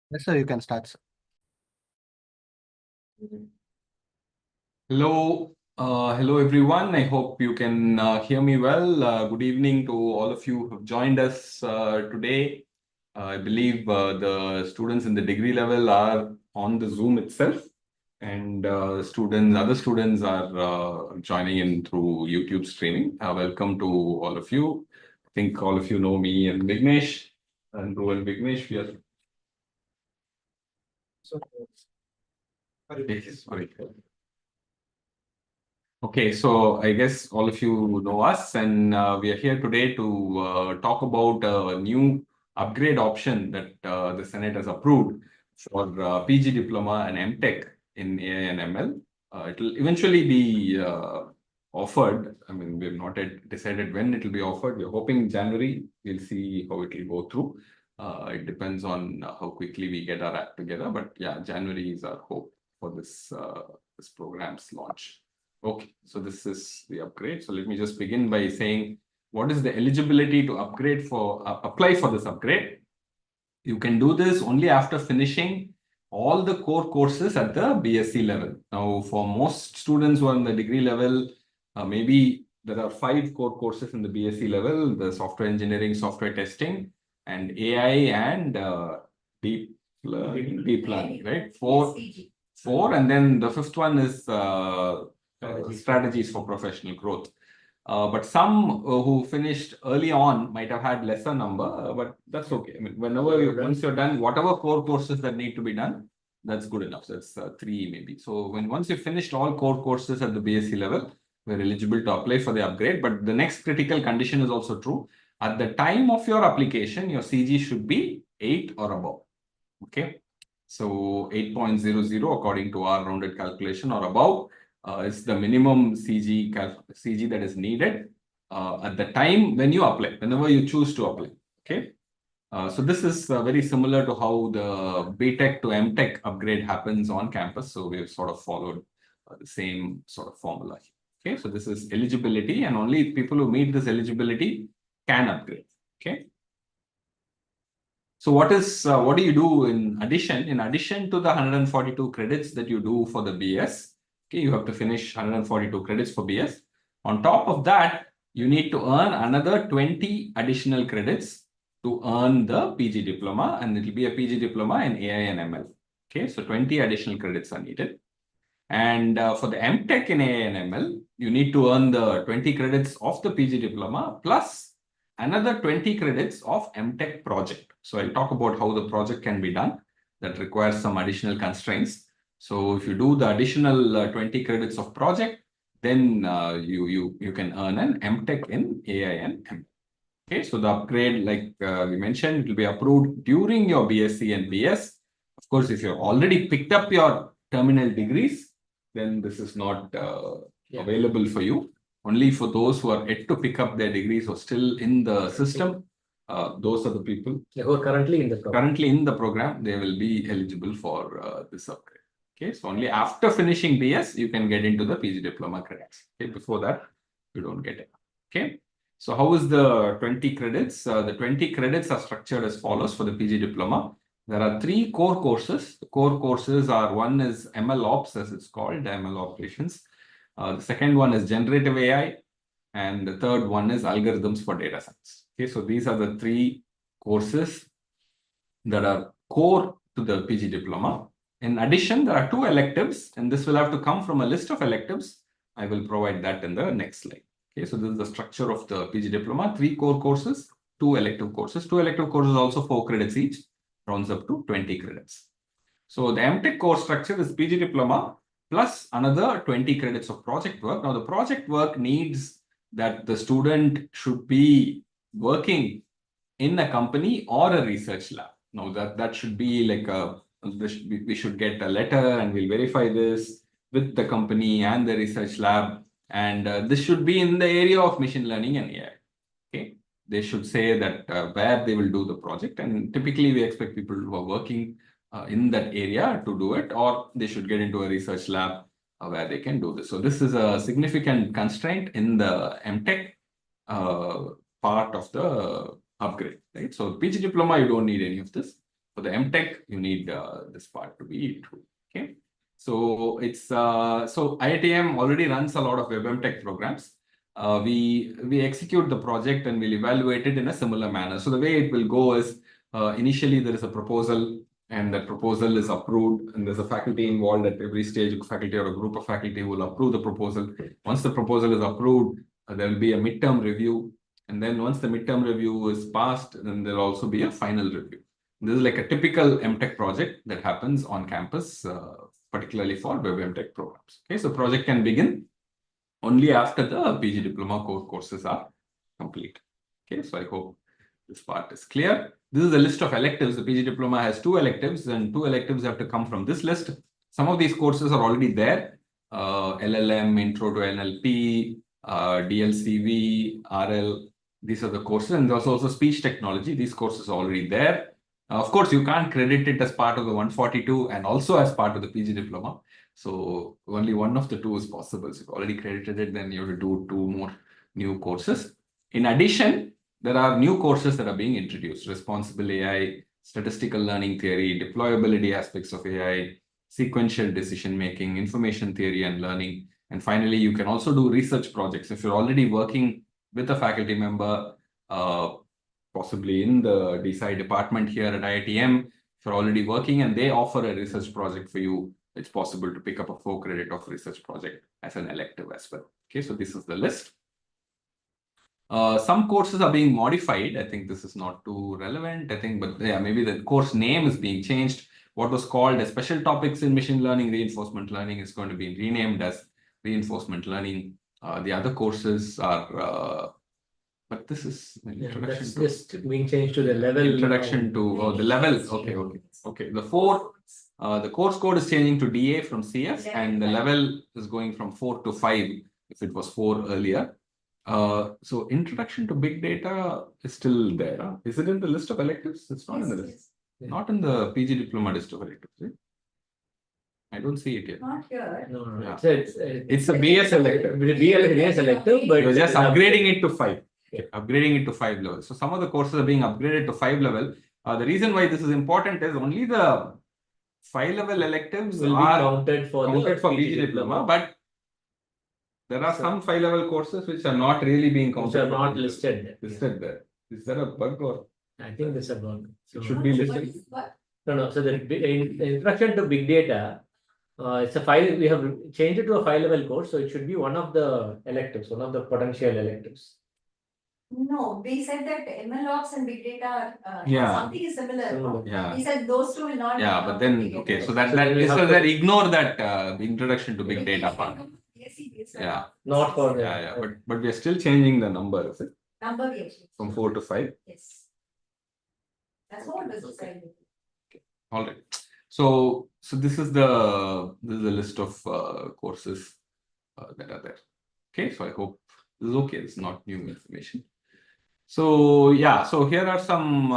Yes, sir, you can start, sir. Hello everyone. I hope you can hear me well. Good evening to all of you who have joined us today. I believe the students in the degree level are on the Zoom itself, and other students are joining in through YouTube streaming. Welcome to all of you. I think all of you know me and Vignesh, and Dhruv and Vignesh. We are sorry. Okay, so I guess all of you know us, and we are here today to talk about a new upgrade option that the Senate has approved for PG Diploma and MTech in AI and ML. It will eventually be offered. I mean, we've not yet decided when it will be offered. We're hoping January. We'll see how it will go through. It depends on how quickly we get our act together. But yeah, January is our hope for this program's launch. Okay, so this is the upgrade. So let me just begin by saying what is the eligibility to apply for this upgrade. You can do this only after finishing all the core courses at the BSc level. Now, for most students who are in the degree level, maybe there are 5 core courses in the BSc level: the software engineering, software testing, and AI and deep learning, right? Four, and then the fifth one is strategies for professional growth. But some who finished early on might have had lesser number, but that's okay. I mean, once you're done, whatever core courses that need to be done, that's good enough. So that's 3 maybe. So once you finished all core courses at the BSc level, we're eligible to apply for the upgrade. But the next critical condition is also true. At the time of your application, your CG should be 8 or above. Okay. So 8.00 according to our rounded calculation or above is the minimum CG that is needed at the time when you apply, whenever you choose to apply. Okay. So this is very similar to how the BTech to MTech upgrade happens on campus. So we've sort of followed the same sort of formula. Okay. So this is eligibility, and only people who meet this eligibility can upgrade. Okay. So what do you do in addition? In addition to the 142 credits that you do for the BS, okay, you have to finish 142 credits for BS. On top of that, you need to earn another 20 additional credits to earn the PG diploma, and it will be a PG diploma in AI and ML. Okay, so 20 additional credits are needed. And for the MTech in AI and ML, you need to earn the 20 credits of the PG diploma plus another 20 credits of MTech project. So I'll talk about how the project can be done. That requires some additional constraints. So if you do the additional 20 credits of project, then you can earn an MTech in AI and ML. Okay, so the upgrade, like we mentioned, it will be approved during your BSc and BS. Of course, if you've already picked up your terminal degrees, then this is not available for you. Only for those who are yet to pick up their degrees or still in the system, those are the people who are currently in the program. Currently in the program, they will be eligible for this upgrade. Okay, so only after finishing BS, you can get into the PG diploma credits. Okay, before that, you don't get it. Okay, so how is the 20 credits? The 20 credits are structured as follows for the PG diploma. There are 3 core courses. The core courses are, one is ML Ops, as it's called, ML operations. The second one is generative AI, and the third one is algorithms for data science. Okay, so these are the 3 courses that are core to the PG diploma. In addition, there are 2 electives, and this will have to come from a list of electives. I will provide that in the next slide. Okay, so this is the structure of the PG diploma: 3 core courses, 2 elective courses. 2 elective courses also 4 credits each, rounds up to 20 credits. So the MTech course structure is PG diploma plus another 20 credits of project work. Now the project work needs that the student should be working in a company or a research lab. Now that should be like we should get a letter, and we'll verify this with the company and the research lab. And this should be in the area of machine learning and AI. Okay, they should say that where they will do the project, and typically we expect people who are working in that area to do it, or they should get into a research lab where they can do this. So this is a significant constraint in the MTech part of the upgrade, right? So PG diploma, you don't need any of this. For the MTech, you need this part to be true. Okay. So it's so IITM already runs a lot of web MTech programs. We execute the project and we'll evaluate it in a similar manner. So the way it will go is initially there is a proposal, and that proposal is approved, and there's a faculty involved at every stage. A faculty or a group of faculty will approve the proposal. Once the proposal is approved, there will be a midterm review, and then once the midterm review is passed, then there'll also be a final review. This is like a typical MTech project that happens on campus, particularly for web MTech programs. Okay, so project can begin only after the PG Diploma core courses are complete. Okay, so I hope this part is clear. This is a list of electives. The PG Diploma has 2 electives, and 2 electives have to come from this list. Some of these courses are already there. LLM, Intro to NLP, DLCV, RL. These are the courses, and there's also speech technology. These courses are already there. Of course, you can't credit it as part of the 142 and also as part of the PG Diploma. So only one of the 2 is possible. So if you've already credited it, then you have to do 2 more new courses. In addition, there are new courses that are being introduced: responsible AI, statistical learning theory, deployability aspects of AI, sequential decision making, information theory and learning. And finally, you can also do research projects. If you're already working with a faculty member, possibly in the DSI department here at IITM, if you're already working and they offer a research project for you, it's possible to pick up a 4 credit of research project as an elective as well. Okay, so this is the list. Some courses are being modified. I think this is not too relevant, I think, but yeah, maybe the course name is being changed. What was called as special topics in machine learning, reinforcement learning is going to be renamed as reinforcement learning. The other courses are, but this is an introduction That's to just being changed to the level. introduction to the levels. Okay. The course code is changing to DA from CS, and the level is going from 4 to 5 if it was 4 earlier. So introduction to big data is still there. Huh? Is it in the list of electives? It's not in the list. Yeah. Not in the PG Diploma list of electives. Right? I don't see it yet. Not here. No. Yeah. It's a BS elective. BS elective, but You're just upgrading it to 5. Yeah. Upgrading it to 5 level. So some of the courses are being upgraded to 5 level. The reason why this is important is only the 5 level electives will be are counted for PG Diploma, but there are some 5 level courses which are not really being counted. Which are not listed. There. Is there a bug or? I think there's a bug. It should be listed. No. So the introduction to big data, it's a 5. We have changed it to a 5 level course, so it should be one of the electives, one of the potential electives. No, we said that ML ops and big data, Yeah. something is similar. Yeah. He said those 2 will not. Yeah, but then okay, so that then we this have was to- that ignore that introduction to big data part. Yeah. Not for the Yeah, but we are still changing the number, is it? Number we actually. From 4 to 5. Yes. That's what was decided. All right. So this is the list of courses that are there. Okay, so I hope this is okay. It's not new information. So yeah, so here are some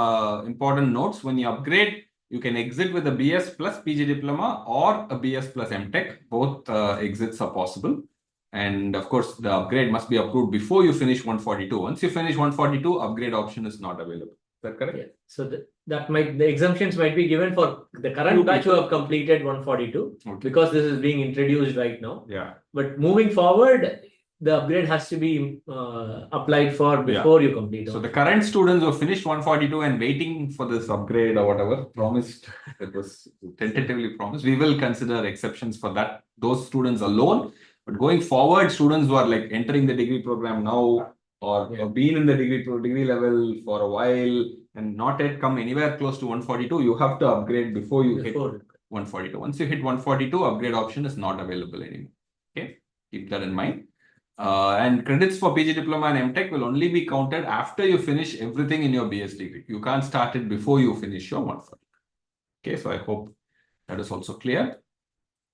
important notes. When you upgrade, you can exit with a BS plus PG Diploma or a BS plus MTech. Both exits are possible. And of course, the upgrade must be approved before you finish 142. Once you finish 142, upgrade option is not available. Is that correct? Yeah. So the exemptions might be given for the current batch who have completed 142, because this is being introduced right now. Yeah. But moving forward, the upgrade has to be applied for before you complete. So the current students who finished 142 and waiting for this upgrade or whatever promised, it was tentatively promised, we will consider exceptions for that, those students alone. But going forward, students who are like entering the degree program now or been in the degree level for a while and not yet come anywhere close to 142, you have to upgrade before you hit 142. Once you hit 142, upgrade option is not available anymore. Okay, keep that in mind. And credits for PG Diploma and MTech will only be counted after you finish everything in your BS degree. You can't start it before you finish your 142. Okay, so I hope that is also clear.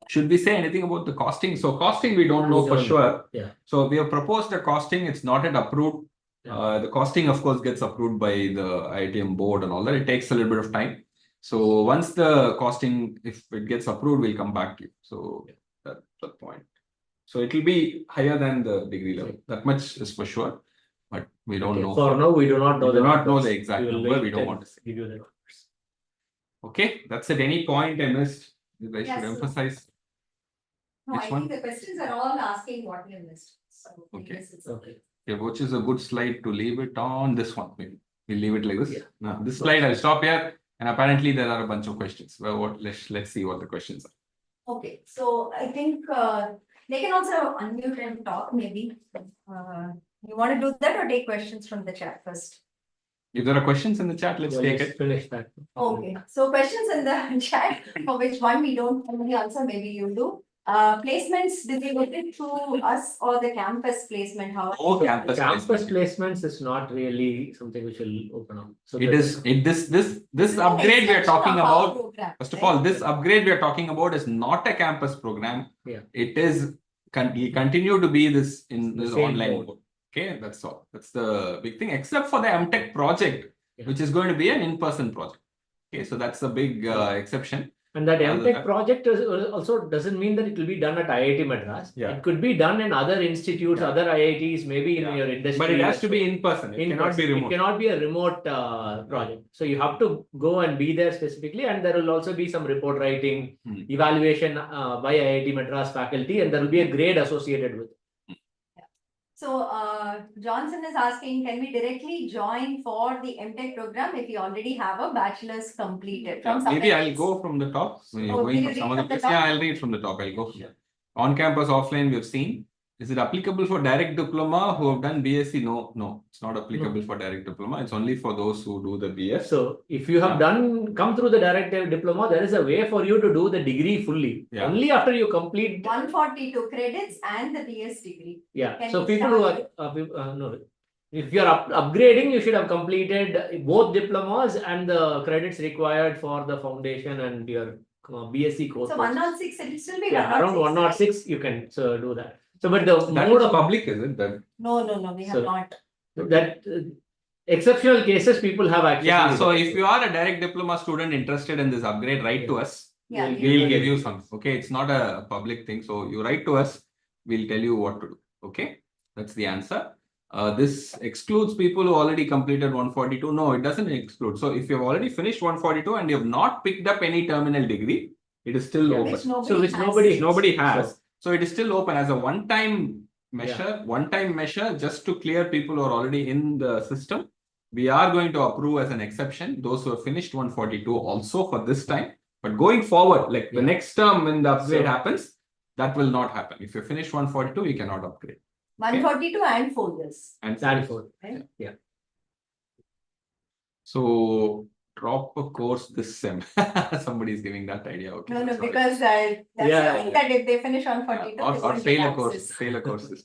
Should we say anything about the costing? So costing, we don't know for sure. Yeah. So we have proposed a costing. It's not yet approved. The costing, of course, gets approved by the IITM board and all that. It takes a little bit of time. So once the costing, if it gets approved, we'll come back to you. So that's the point. So it will be higher than the degree level. That much is for sure. But we don't know. For now, we do not know. We do not know the exact number. We don't want to say. Give you the numbers. Okay, that's at any point I missed. I should Yes, sir. emphasize. No, Which I one? think the questions are all asking what you missed. So I Okay. guess it's Okay. Yeah, which is a good slide to leave it on this one. Maybe we'll leave it like this. Yeah. Now, this slide I'll stop here. And apparently there are a bunch of questions. Well, let's see what the questions are. Okay, so I think they can also unmute and talk maybe. You want to do that or take questions from the chat first? If there are questions in the chat, let's Well, take let's it. finish that. Okay, so questions in the chat, for which one we don't normally answer, maybe you do. Placements, did they get it through us or the campus placement? How? Oh, campus Campus placement. placements is not really something which will open up. So It is this This is an upgrade we are extension talking of our about. program, First of right? all, this upgrade we are talking about is not a campus program. Yeah. It is will continue to be this in The this same online mode. mode. Okay, that's all. That's the big thing, except for the MTech project, Yeah. which is going to be an in-person project. Okay, so that's a big exception. And that Other MTech than- project also doesn't mean that it will be done at IIT Madras. Yeah. It could be done in other institutes, Yeah. other IITs, maybe in Yeah. your industry. But it has to be in person. It in cannot person. be remote. It cannot be a remote project. So you have to go and be there specifically, and there will also be some report writing, evaluation by IIT Madras faculty, and there will be a grade associated with it. So Johnson is asking, can we directly join for the MTech program if we already have a bachelor's completed? From Maybe I'll somewhere go from the top. When you're Oh, going will from you some read other from the place. top? Yeah, I'll read from the top. I'll go. Yeah. On campus, offline, we've seen. Is it applicable for direct diploma who have done BSc? No, it's not applicable for direct diploma. It's only for those who do the BS. So if you have come through the direct diploma, there is a way for you to do the degree fully. Yeah. Only after you complete. 142 credits and the BS degree. Yeah. Can So you people who are no. If you are upgrading, you should have completed both diplomas and the credits required for the foundation and your BSc course. So 106, it will still be Yeah, 106. around 106, you can do that. So, but the That mode is of public, is it? That No, we have So- not. that exceptional cases people have actually. yeah. So if you are a direct diploma student interested in this upgrade, write to us. Yeah, We'll give you some. Okay, it's not a public thing. So you write to us. We'll tell you what to do. Okay, that's the answer. This excludes people who already completed 142. No, it doesn't exclude. So if you've already finished 142 and you have not picked up any terminal degree, it is still Yeah, open. Which Nobody has. So it is still open as a one-time measure, just to clear people who are already in the system. We are going to approve as an exception those who have finished 142 also for this time. But going forward, like the next term when the upgrade happens, that will not happen. If you finish 142, you cannot upgrade. 142 and 4 years. And Stanford. Right? Yeah. so drop a course this sem. Somebody is giving that idea. Okay. No, sorry. because that's Yeah. saying that if they finish on 42, Or they won't fail get a course, access. fail a course.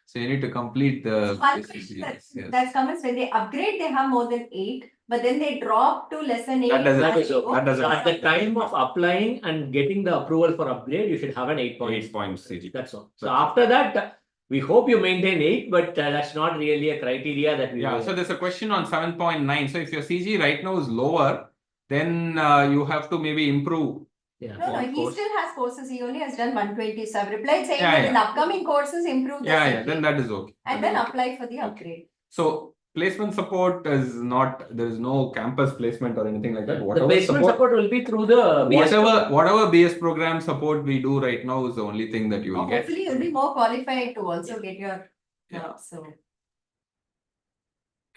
So you need to complete the. One question Yes. that's comes when they upgrade, they have more than 8, but then they drop to less than 8. That doesn't- and they so go that doesn't- So at the time of applying and getting the approval for upgrade, you should have an 8 points. 8 points CGPA. That's all. So That's all. after that, we hope you maintain 8, but that's not really a criteria that we. Yeah, so there's a question on 7.9. So if your CG right now is lower, then you have to maybe improve. Yeah. No, Of he course. still has courses. He only has done 120. So I've replied saying Yeah, that yeah. in the upcoming courses, improve the Yeah, CG then that is okay. and then apply for the upgrade. So placement support is not, there is no campus placement or anything like that. The Whatever placement support will be through the BS. whatever BS program support we do right now is the only thing that you will get. Hopefully, you'll be more qualified to also get your Yeah. So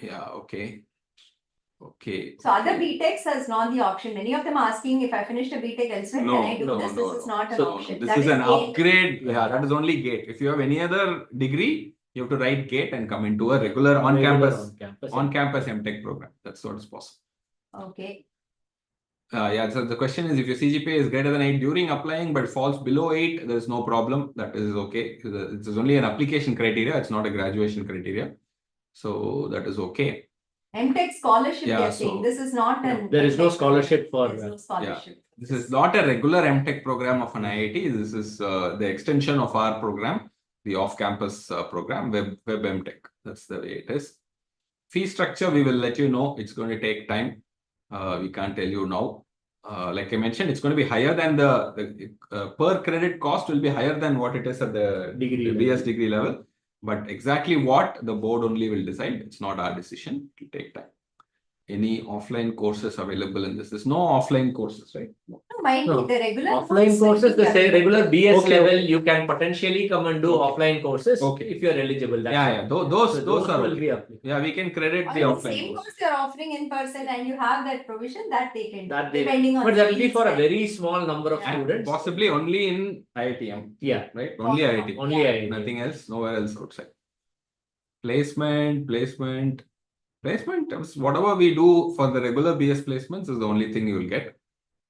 Yeah, okay. Okay. other BTechs is not the option. Many of them asking if I finished a BTech elsewhere, No, can I do no, this? no, This is no. not an So option. this That is an GATE. upgrade. Yeah, that is only GATE. If you have any other degree, you have to write GATE and come into a regular on-campus MTech program. That's what is possible. Okay. Yeah, so the question is if your CGPA is greater than 8 during applying but falls below 8, there is no problem. That is okay. It is only an application criteria. It's not a graduation criteria. So that is okay. MTech scholarship, Yeah, they're saying. so- This is not an. There is no MTech scholarship program. for. There's no scholarship. This is not a regular MTech program of an IIT. This is the extension of our program, the off-campus program, Web MTech. That's the way it is. Fee structure, we will let you know. It's going to take time. We can't tell you now. Like I mentioned, it's going to be higher than the per credit cost will be higher than what it is at the Degree BS degree level. But exactly what the board only will decide. It's not our decision. It will take time. any offline courses available in this. There's no offline courses, right? No. Might No. be the regular Offline course courses, will the be say regular BS Okay, level, okay. you can potentially come and do Okay. offline courses Okay. if you're eligible. That's Yeah, all. those So those are will okay. be applicable. Yeah, we can credit Or the in the offline same course. course you're offering in person and you have that provision that they can do, That they, depending on but that will be needs for a and- very small number of Yeah. students. Possibly only in IITM, Yeah, right? Only Awesome. IIT. only Yeah. I. Nothing else, nowhere else outside. Placement, whatever we do for the regular BS placements is the only thing you will get.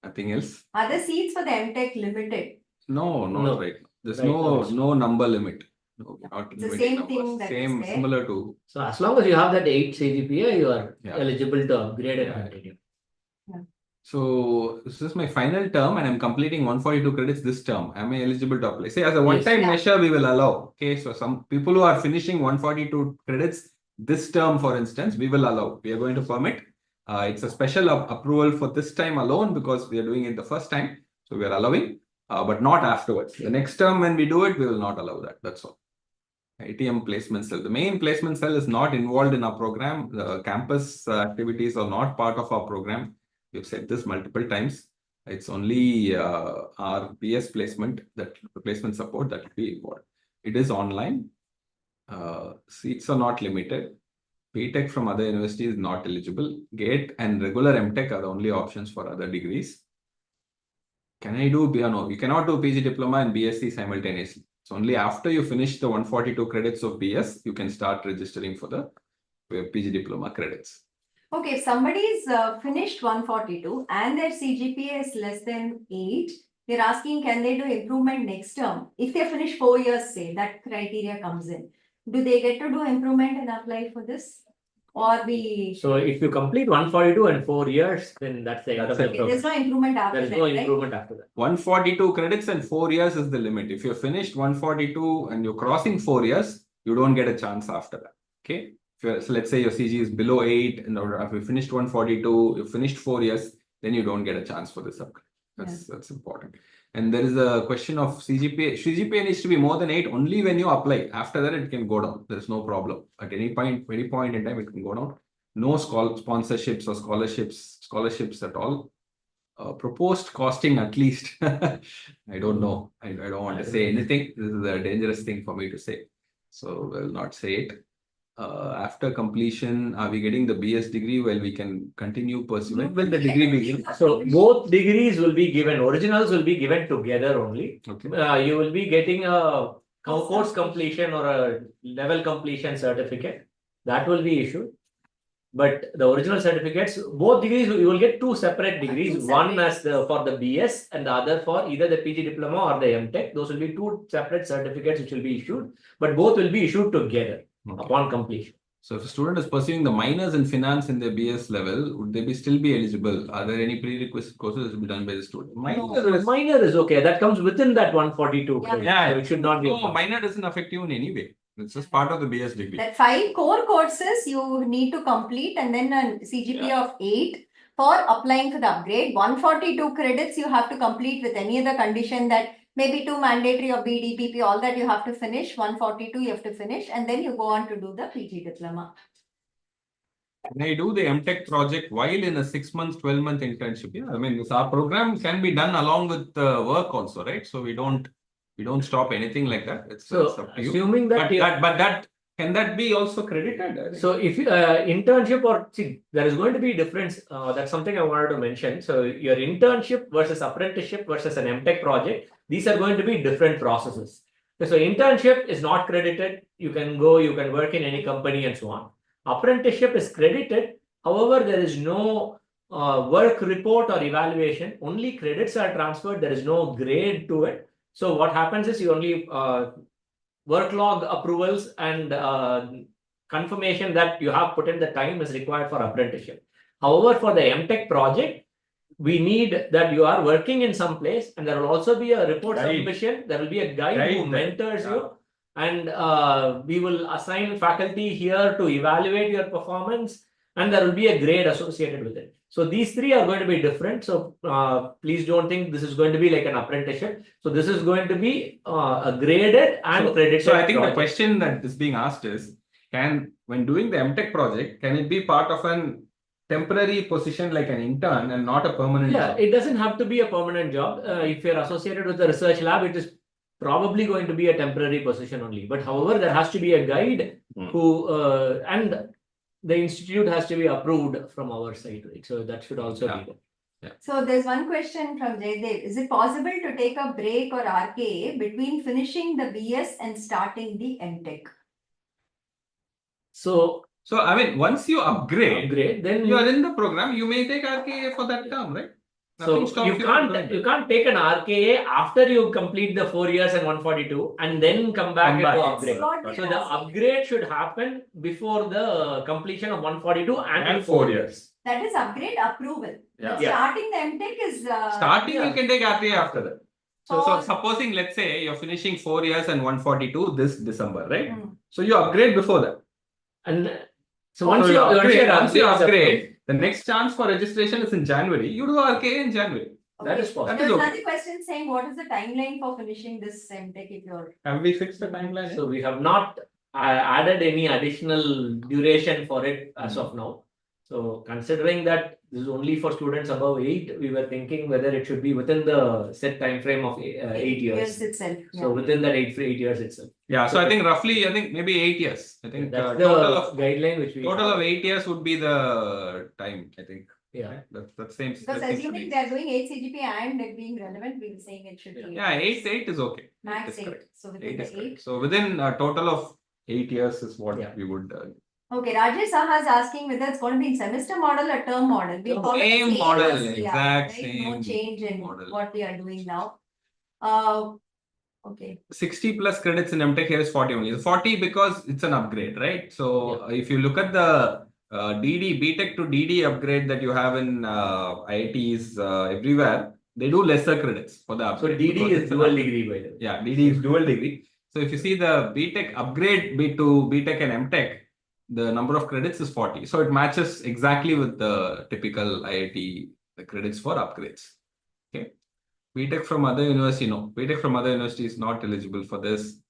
Nothing else. Are the seats for the MTech limited? No, not No. right. There's Right now it's no number limit. No, not It's the limiting same thing numbers. that is Same, there. similar to So as long as you have that 8 CGPA, you are Yeah. eligible to upgrade and Yeah. continue. So this is my final term and I'm completing 142 credits this term. Am I eligible to apply? Say as a one-time Yeah. measure, we will allow. Okay, so some people who are finishing 142 credits this term, for instance, we will allow. We are going to permit. It's a special approval for this time alone because we are doing it the first time. So we are allowing, but not afterwards. The next term when we do it, we will not allow that. That's all. ITM placement cell. The main placement cell is not involved in our program. The campus activities are not part of our program. We've said this multiple times. It's only our BS placement, that placement support that will be involved. It is online. Seats are not limited. PTech from other universities is not eligible. GATE and regular MTech are the only options for other degrees. Can I do, no, you cannot do PG Diploma and BSc simultaneously. It's only after you finish the 142 credits of BS, you can start registering for the PG Diploma credits. Okay, if somebody's finished 142 and their CGPA is less than 8, they're asking can they do improvement next term? If they finish 4 years, say, that criteria comes in. Do they get to do improvement and apply for this? Or we... So if you complete 142 and 4 years, then that's the end of the Okay, program. there's no improvement after There is that, no right? improvement after that. 142 credits and 4 years is the limit. If you're finished 142 and you're crossing 4 years, you don't get a chance after that. Okay. So let's say your CG is below 8 and if you finished 142, you finished 4 years, then you don't get a chance for this upgrade. That's important. And there is a question of CGPA. CGPA needs to be more than 8 only when you apply. After that, it can go down. There's no problem. At any point in time, it can go down. No sponsorships or scholarships at all. Proposed costing at least. I don't know. I don't want to say anything. This is a dangerous thing for me to say. So I will not say it. After completion, are we getting the BS degree? Well, we can continue pursuing. Will the degree be given? So both degrees will be given, originals will be given together only. Okay. You will be getting a course completion or a level completion certificate. That will be issued. But the original certificates, both degrees, you will get 2 separate degrees. One as for the BS and the other for either the PG Diploma or the MTech. Those will be 2 separate certificates which will be issued, but both will be issued together upon completion. So if a student is pursuing the minors in finance in their BS level, would they still be eligible? Are there any prerequisite courses to be done by the student? Minor is okay. That comes within that 142. Yeah. So it should not be. No, minor doesn't affect you in any way. It's just part of the BS degree. That 5 core courses you need to complete and then a CGPA of 8 for applying for the upgrade. 142 credits you have to complete with any other condition that maybe 2 mandatory or BDPP, all that you have to finish. 142 you have to finish and then you go on to do the PG Diploma. Can I do the MTech project while in a 6 months, 12-month internship? Yeah, I mean, our program can be done along with work also, right? So we don't stop anything like that. It's up to you. Assuming that, can that be also credited? So if internship or see, there is going to be difference. That's something I wanted to mention. So your internship versus apprenticeship versus an MTech project, these are going to be different processes. So internship is not credited. You can go, you can work in any company and so on. Apprenticeship is credited. However, there is no work report or evaluation. Only credits are transferred. There is no grade to it. So what happens is you only work log approvals and confirmation that you have put in the time is required for apprenticeship. However, for the MTech project, we need that you are working in some place and there will also be a report submission. There will be a guide who mentors you. And we will assign faculty here to evaluate your performance and there will be a grade associated with it. So these 3 are going to be different. So please don't think this is going to be like an apprenticeship. So this is going to be a graded and credited. So I think the question that is being asked is, when doing the MTech project, can it be part of an temporary position like an intern and not a permanent Yeah, job. it doesn't have to be a permanent job. If you're associated with the research lab, it is probably going to be a temporary position only. But however, there has to be a guide who and the institute has to be approved from our side, right? So that should also be there. So there's one question from Jaydev. Is it possible to take a break or RKA between finishing the BS and starting the MTech? So I mean, once you upgrade, then you are in the program, you may take RKA for that term, right? Nothing so stops you from doing can't that. take an RKA after you complete the 4 years and 142 and then come back Come back. into That's upgrade. what they're So the asking. upgrade should happen before the completion of 142 and And 4 4 years. That is upgrade approval. Yeah. But Yeah. starting the MTech is Starting, you can take RKA after that. So For- supposing, let's say you're finishing 4 years and 142 this December, right? Hmm. So you upgrade before that. And so Once once you your upgrade, the next chance for registration is in January. You do RKA in January. That Okay. is possible. That is There's okay. another question saying what is the timeline for finishing this MTech if you're Have we fixed the timeline? So we have not added any additional duration for it as of now. So considering that this is only for students above 8, we were thinking whether it should be within the set time frame of 8 years. itself? So within that 8 years itself. Yeah, so I think roughly, maybe 8 years. I think That's the total guideline which we of have. 8 years would be the time, I think. Yeah. That's same. Because assuming they are doing 8 CGP and it being relevant, we're saying it should be Yeah, 8 is okay. max 8. correct. So within 8 the is correct. 8. So within a total of 8 years is what Yeah. we would. Okay, Rajesh Saha is asking whether it's going to be in semester model or term model. We follow the Same model, as- exact right? No same change in model. what we are doing now. Okay. 60 plus credits in MTech here is 40 only. 40 because it's an upgrade, right? So if you look at the DD, BTech to DD upgrade that you have in IITs everywhere, they do lesser credits for the So upgrade. DD because is it's an dual upgrade. degree by the way. Yeah, DD is dual degree. So if you see the BTech upgrade to BTech and MTech, the number of credits is 40. So it matches exactly with the typical IIT the credits for upgrades. Okay. BTech from other university, no. BTech from other university is not eligible for this.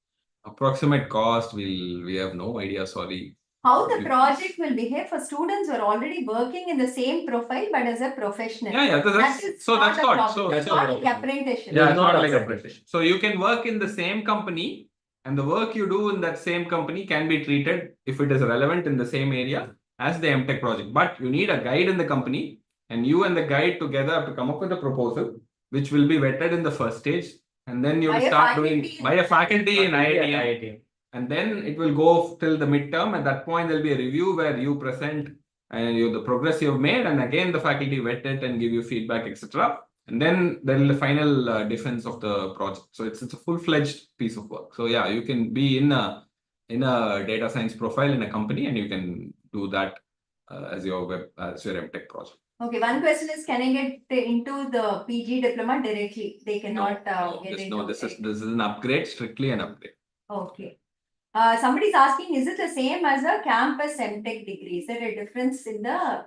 Approximate cost, we have no idea, sorry. How the project will behave for students who are already working in the same profile but as a professional. Yeah, That is so that's not a not. problem. So It's that's not not like apprenticeship. Yeah, It's it's not not like apprenticeship. apprenticeship. So you can work in the same company and the work you do in that same company can be treated if it is relevant in the same area as the MTech project. But you need a guide in the company and you and the guide together have to come up with a proposal which will be vetted in the first stage. And then you By will a start faculty doing by a faculty in IIT. IIT. And then it will go till the midterm. At that point, there'll be a review where you present the progress you've made, and again the faculty vet it and give you feedback, etc. And then there will be the final defense of the project. So it's a full-fledged piece of work. So yeah, you can be in a data science profile in a company, and you can do that as your MTech project. Okay, one question is, can I get into the PG diploma directly? They cannot get into this is an upgrade, strictly an upgrade. Okay. Somebody's asking, is it the same as a campus MTech degree? Is there a difference in the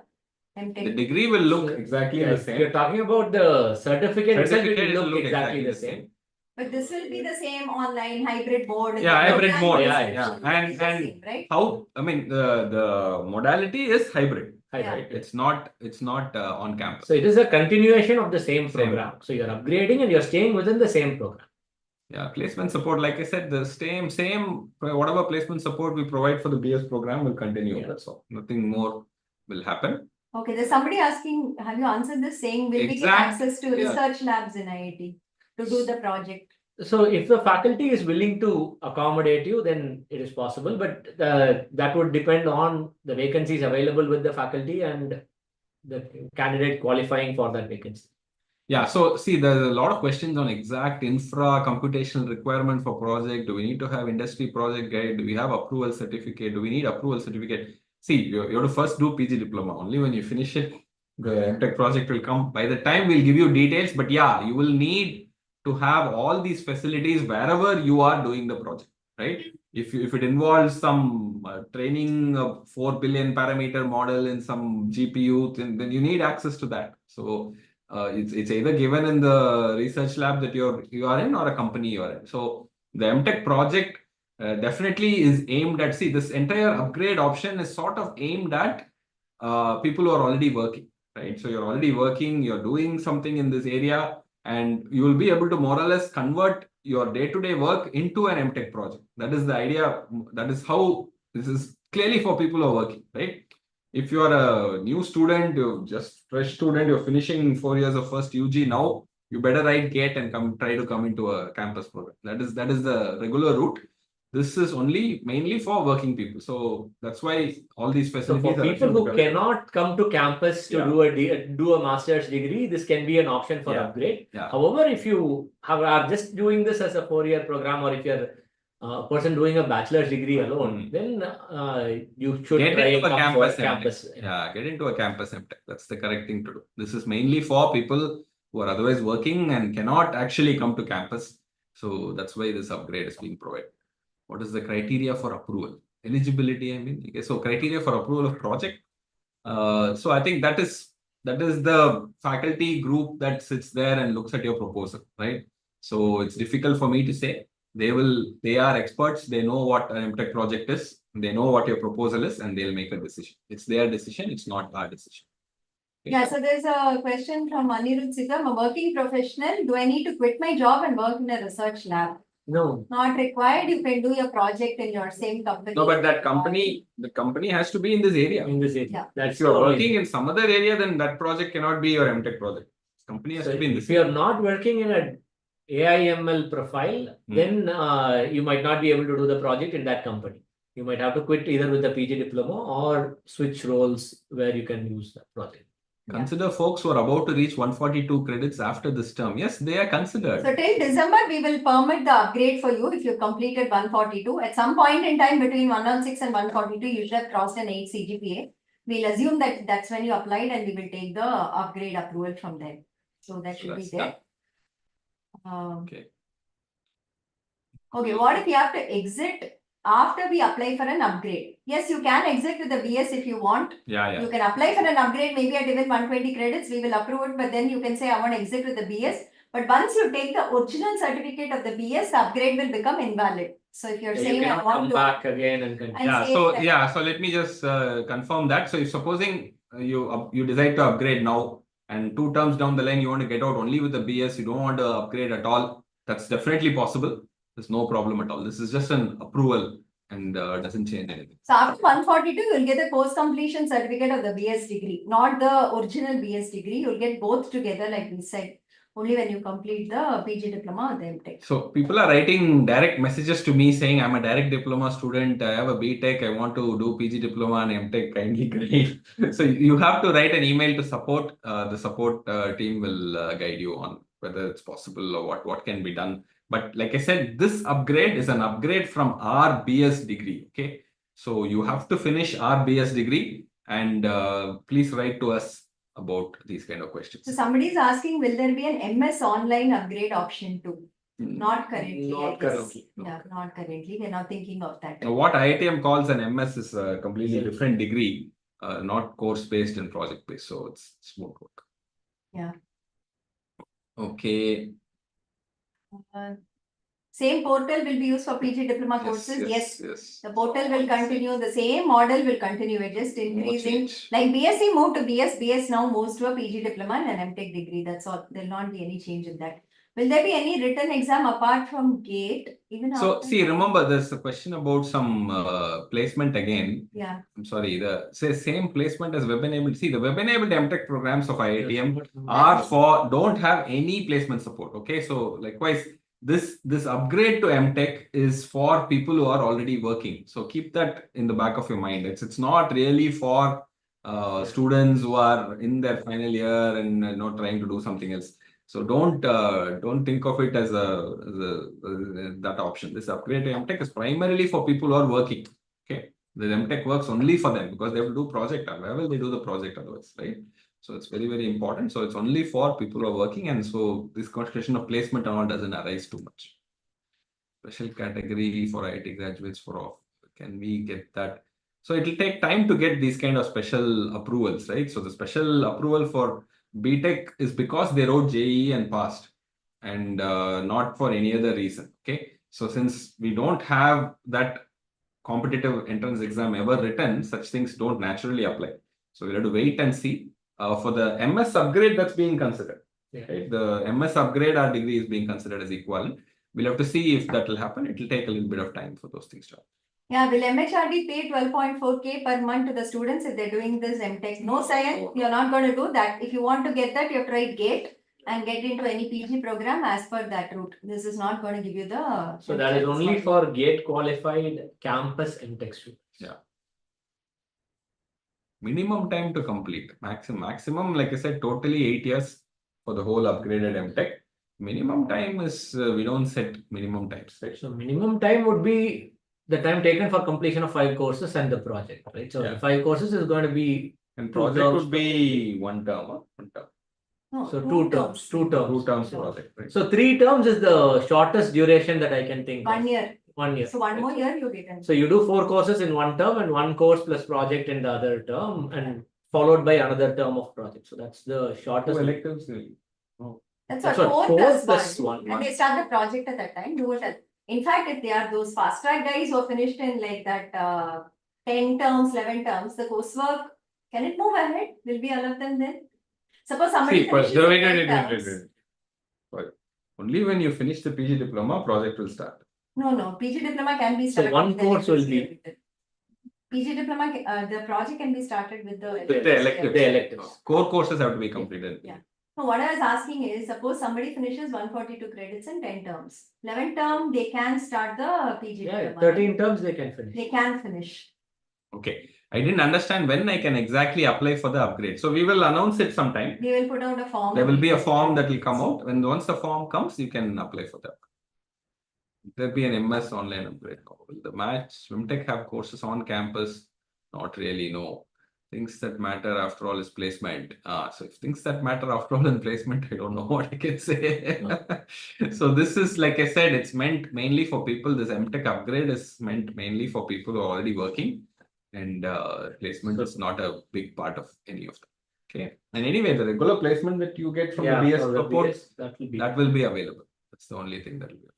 The MTech? degree will look exactly the If same. you're talking about the certificate itself, it Certificate will will look look exactly the same. But this will be the same online hybrid mode. Yeah, hybrid mode. Yeah. And right? how? I mean, the modality is hybrid. Right. It's not on campus. So it is a continuation of the same Same. program. So you're upgrading and you're staying within the same program. Yeah, placement support, like I said, the same whatever placement support we provide for the BS program will continue. Yeah. That's all. Nothing more will happen. Okay, there's somebody asking, have you answered this, saying will we get Exact- access to yeah. research labs in IIT to do the project? So if the faculty is willing to accommodate you, then it is possible, but that would depend on the vacancies available with the faculty and the candidate qualifying for that vacancy. Yeah, so see, there's a lot of questions on exact infra computational requirement for project. Do we need to have industry project guide? Do we have approval certificate? Do we need approval certificate? See, you have to first do PG diploma. Only when you finish it, the MTech project will come. By the time we'll give you details, but yeah, you will need to have all these facilities wherever you are doing the project, right? If it involves some training of 4 billion parameter model in some GPU, then you need access to that. So it's either given in the research lab that you are in or a company you are in. So the MTech project definitely is aimed at, see, this entire upgrade option is sort of aimed at people who are already working, right? So you're already working, you're doing something in this area, and you will be able to more or less convert your day-to-day work into an MTech project. That is the idea. That is how this is clearly for people who are working, right? If you are a new student, you're just fresh student, you're finishing 4 years of first UG now, you better write GATE and try to come into a campus program. That is the regular route. This is only mainly for working people. So that's why all these So facilities for are people actually who available. cannot come to campus to Yeah. do a master's degree, this can be an option for Yeah. upgrade. Yeah. However, if you are just doing this as a 4-year program, or if you're a person doing a bachelor's degree alone, then you should Get try into and a come for campus MTech. campus. Yeah, get into a campus MTech. That's the correct thing to do. This is mainly for people who are otherwise working and cannot actually come to campus. So that's why this upgrade is being provided. What is the criteria for approval? Eligibility, I mean. Okay, so criteria for approval of project. So I think that is the faculty group that sits there and looks at your proposal, right? So it's difficult for me to say. They are experts. They know what an MTech project is. They know what your proposal is, and they'll make a decision. It's their decision. It's not our decision. Okay. Yeah, so there's a question from Anirudh Sita. I'm a working professional. Do I need to quit my job and work in a research lab? No. Not required. You can do your project in your same company. No, but the company has to be in this area. In this area. Yeah. That's If you're the only working thing. in some other area, then that project cannot be your MTech project. Company has So to be in this if you're not working in a AI/ML profile, then you might not be able to do the project in that company. You might have to quit either with the PG diploma or switch roles where you can use that project. Consider folks who are about to reach 142 credits after this term. Yes, they are considered. So till December, we will permit the upgrade for you if you completed 142. At some point in time between 106 and 142, you should have crossed an 8 CGPA. We'll assume that that's when you applied, and we will take the upgrade approval from there. So that should be there. Okay. Okay, what if you have to exit after we apply for an upgrade? Yes, you can exit with the BS if you want. Yeah. You can apply for an upgrade, maybe at even 120 credits, we will approve it, but then you can say, I want to exit with the BS. But once you take the original certificate of the BS, the upgrade will become invalid. So if you're saying you I cannot want come to back again and continue. So let me just confirm that. So if supposing you decide to upgrade now, and 2 terms down the line you want to get out only with the BS, you don't want to upgrade at all, that's definitely possible. There's no problem at all. This is just an approval and doesn't change anything. So after 142, you'll get the post-completion certificate of the BS degree, not the original BS degree. You'll get both together, like we said, only when you complete the PG diploma or the MTech. So people are writing direct messages to me saying, I'm a direct diploma student, I have a BTech, I want to do PG diploma and MTech, kindly guide. So you have to write an email to support. The support team will guide you on whether it's possible or what can be done. But like I said, this upgrade is an upgrade from our BS degree. Okay. So you have to finish our BS degree, and please write to us about these kind of questions. So somebody is asking, will there be an MS online upgrade option too? Not currently. Not currently. Yeah, not currently. We're not thinking of that. What IITM calls an MS is a completely different degree, not course based and project based. So it's won't work. Yeah. Okay. Same portal will be used for PG diploma courses. Yes. The portal will continue. The same model will continue. It just increasing. Like BSc moved to BS. BS now moves to a PG diploma and an MTech degree. That's all. There will not be any change in that. Will there be any written exam apart from GATE? So see, remember there's a question about some placement again. Yeah. I'm sorry. The same placement as web-enabled. See, the web-enabled MTech programs of IITM are don't have any placement support. Okay, so likewise, this upgrade to MTech is for people who are already working. So keep that in the back of your mind. It's not really for students who are in their final year and not trying to do something else. So don't think of it as that option. This upgrade to MTech is primarily for people who are working. Okay, the MTech works only for them because they have to do project. Where will they do the project otherwise, right? So it's very, very important. So it's only for people who are working, and so this question of placement and all doesn't arise too much. Special category for IIT graduates for off. Can we get that? So it will take time to get these kind of special approvals, right? So the special approval for BTech is because they wrote JEE and passed, and not for any other reason. Okay, so since we don't have that competitive entrance exam ever written, such things don't naturally apply. So we'll have to wait and see. For the MS upgrade, that's being considered. Yeah. Right? The MS upgrade, our degree is being considered as equivalent. We'll have to see if that will happen. It will take a little bit of time for those things to happen. Yeah, will MHRD pay 12.4K per month to the students if they're doing this MTech? No, Sayan, you're not going to do that. If you want to get that, you have to write GATE and get into any PG program as per that route. This is not going to give you the. So that is only for GATE qualified campus MTech students. Yeah. Minimum time to complete. Maximum, like I said, totally 8 years for the whole upgraded MTech. Minimum time is, we don't set minimum times. Right. So minimum time would be the time taken for completion of 5 courses and the project, right? So Yeah. the 5 courses is going to be. And 2 project terms would be 1 term, huh? 1 term. No, So 2 terms. 2 terms. 2 terms project, right? So 3 terms is the shortest duration that I can think 1 of. year. 1 year. So one more year you get in. So you do 4 courses in 1 term and 1 course plus project in the other term and followed by another term of project. So that's the 2 shortest. electives. That's That's what, what, 4 4 plus plus 1. 1. And they start the project at that time, do it. In fact, if they are those fast track guys who are finished in like that 10 terms, 11 terms, the coursework, can it move ahead? Will be all of them then? Suppose somebody finishes in 10 terms. Only when you finish the PG diploma, project will start. No, PG diploma can be So started. 1 with the course will electives be. PG diploma, the project can be started with the With the electives. The electives. Core courses have to be completed. Yeah. No, what I was asking is, suppose somebody finishes 142 credits in 10 terms. 11 term, they can start the PG Yeah, diploma. 13 terms they can finish. They can finish. Okay. I didn't understand when I can exactly apply for the upgrade. So we will announce it sometime. They will put out a form. There will be a form that will come out. When once the form comes, you can apply for that. There'll be an MS online upgrade. Will the match SwimTech have courses on campus? Not really, no. Things that matter after all is placement. So if things that matter after all in placement, I don't know what I can say. So this is, like I said, it's meant mainly for people. This MTech upgrade is meant mainly for people who are already working, and placement is not a big part of any of them. Okay. And anyway, the regular placement that you get from the BS for the support, BS, that will be available. That's the only thing that will be available.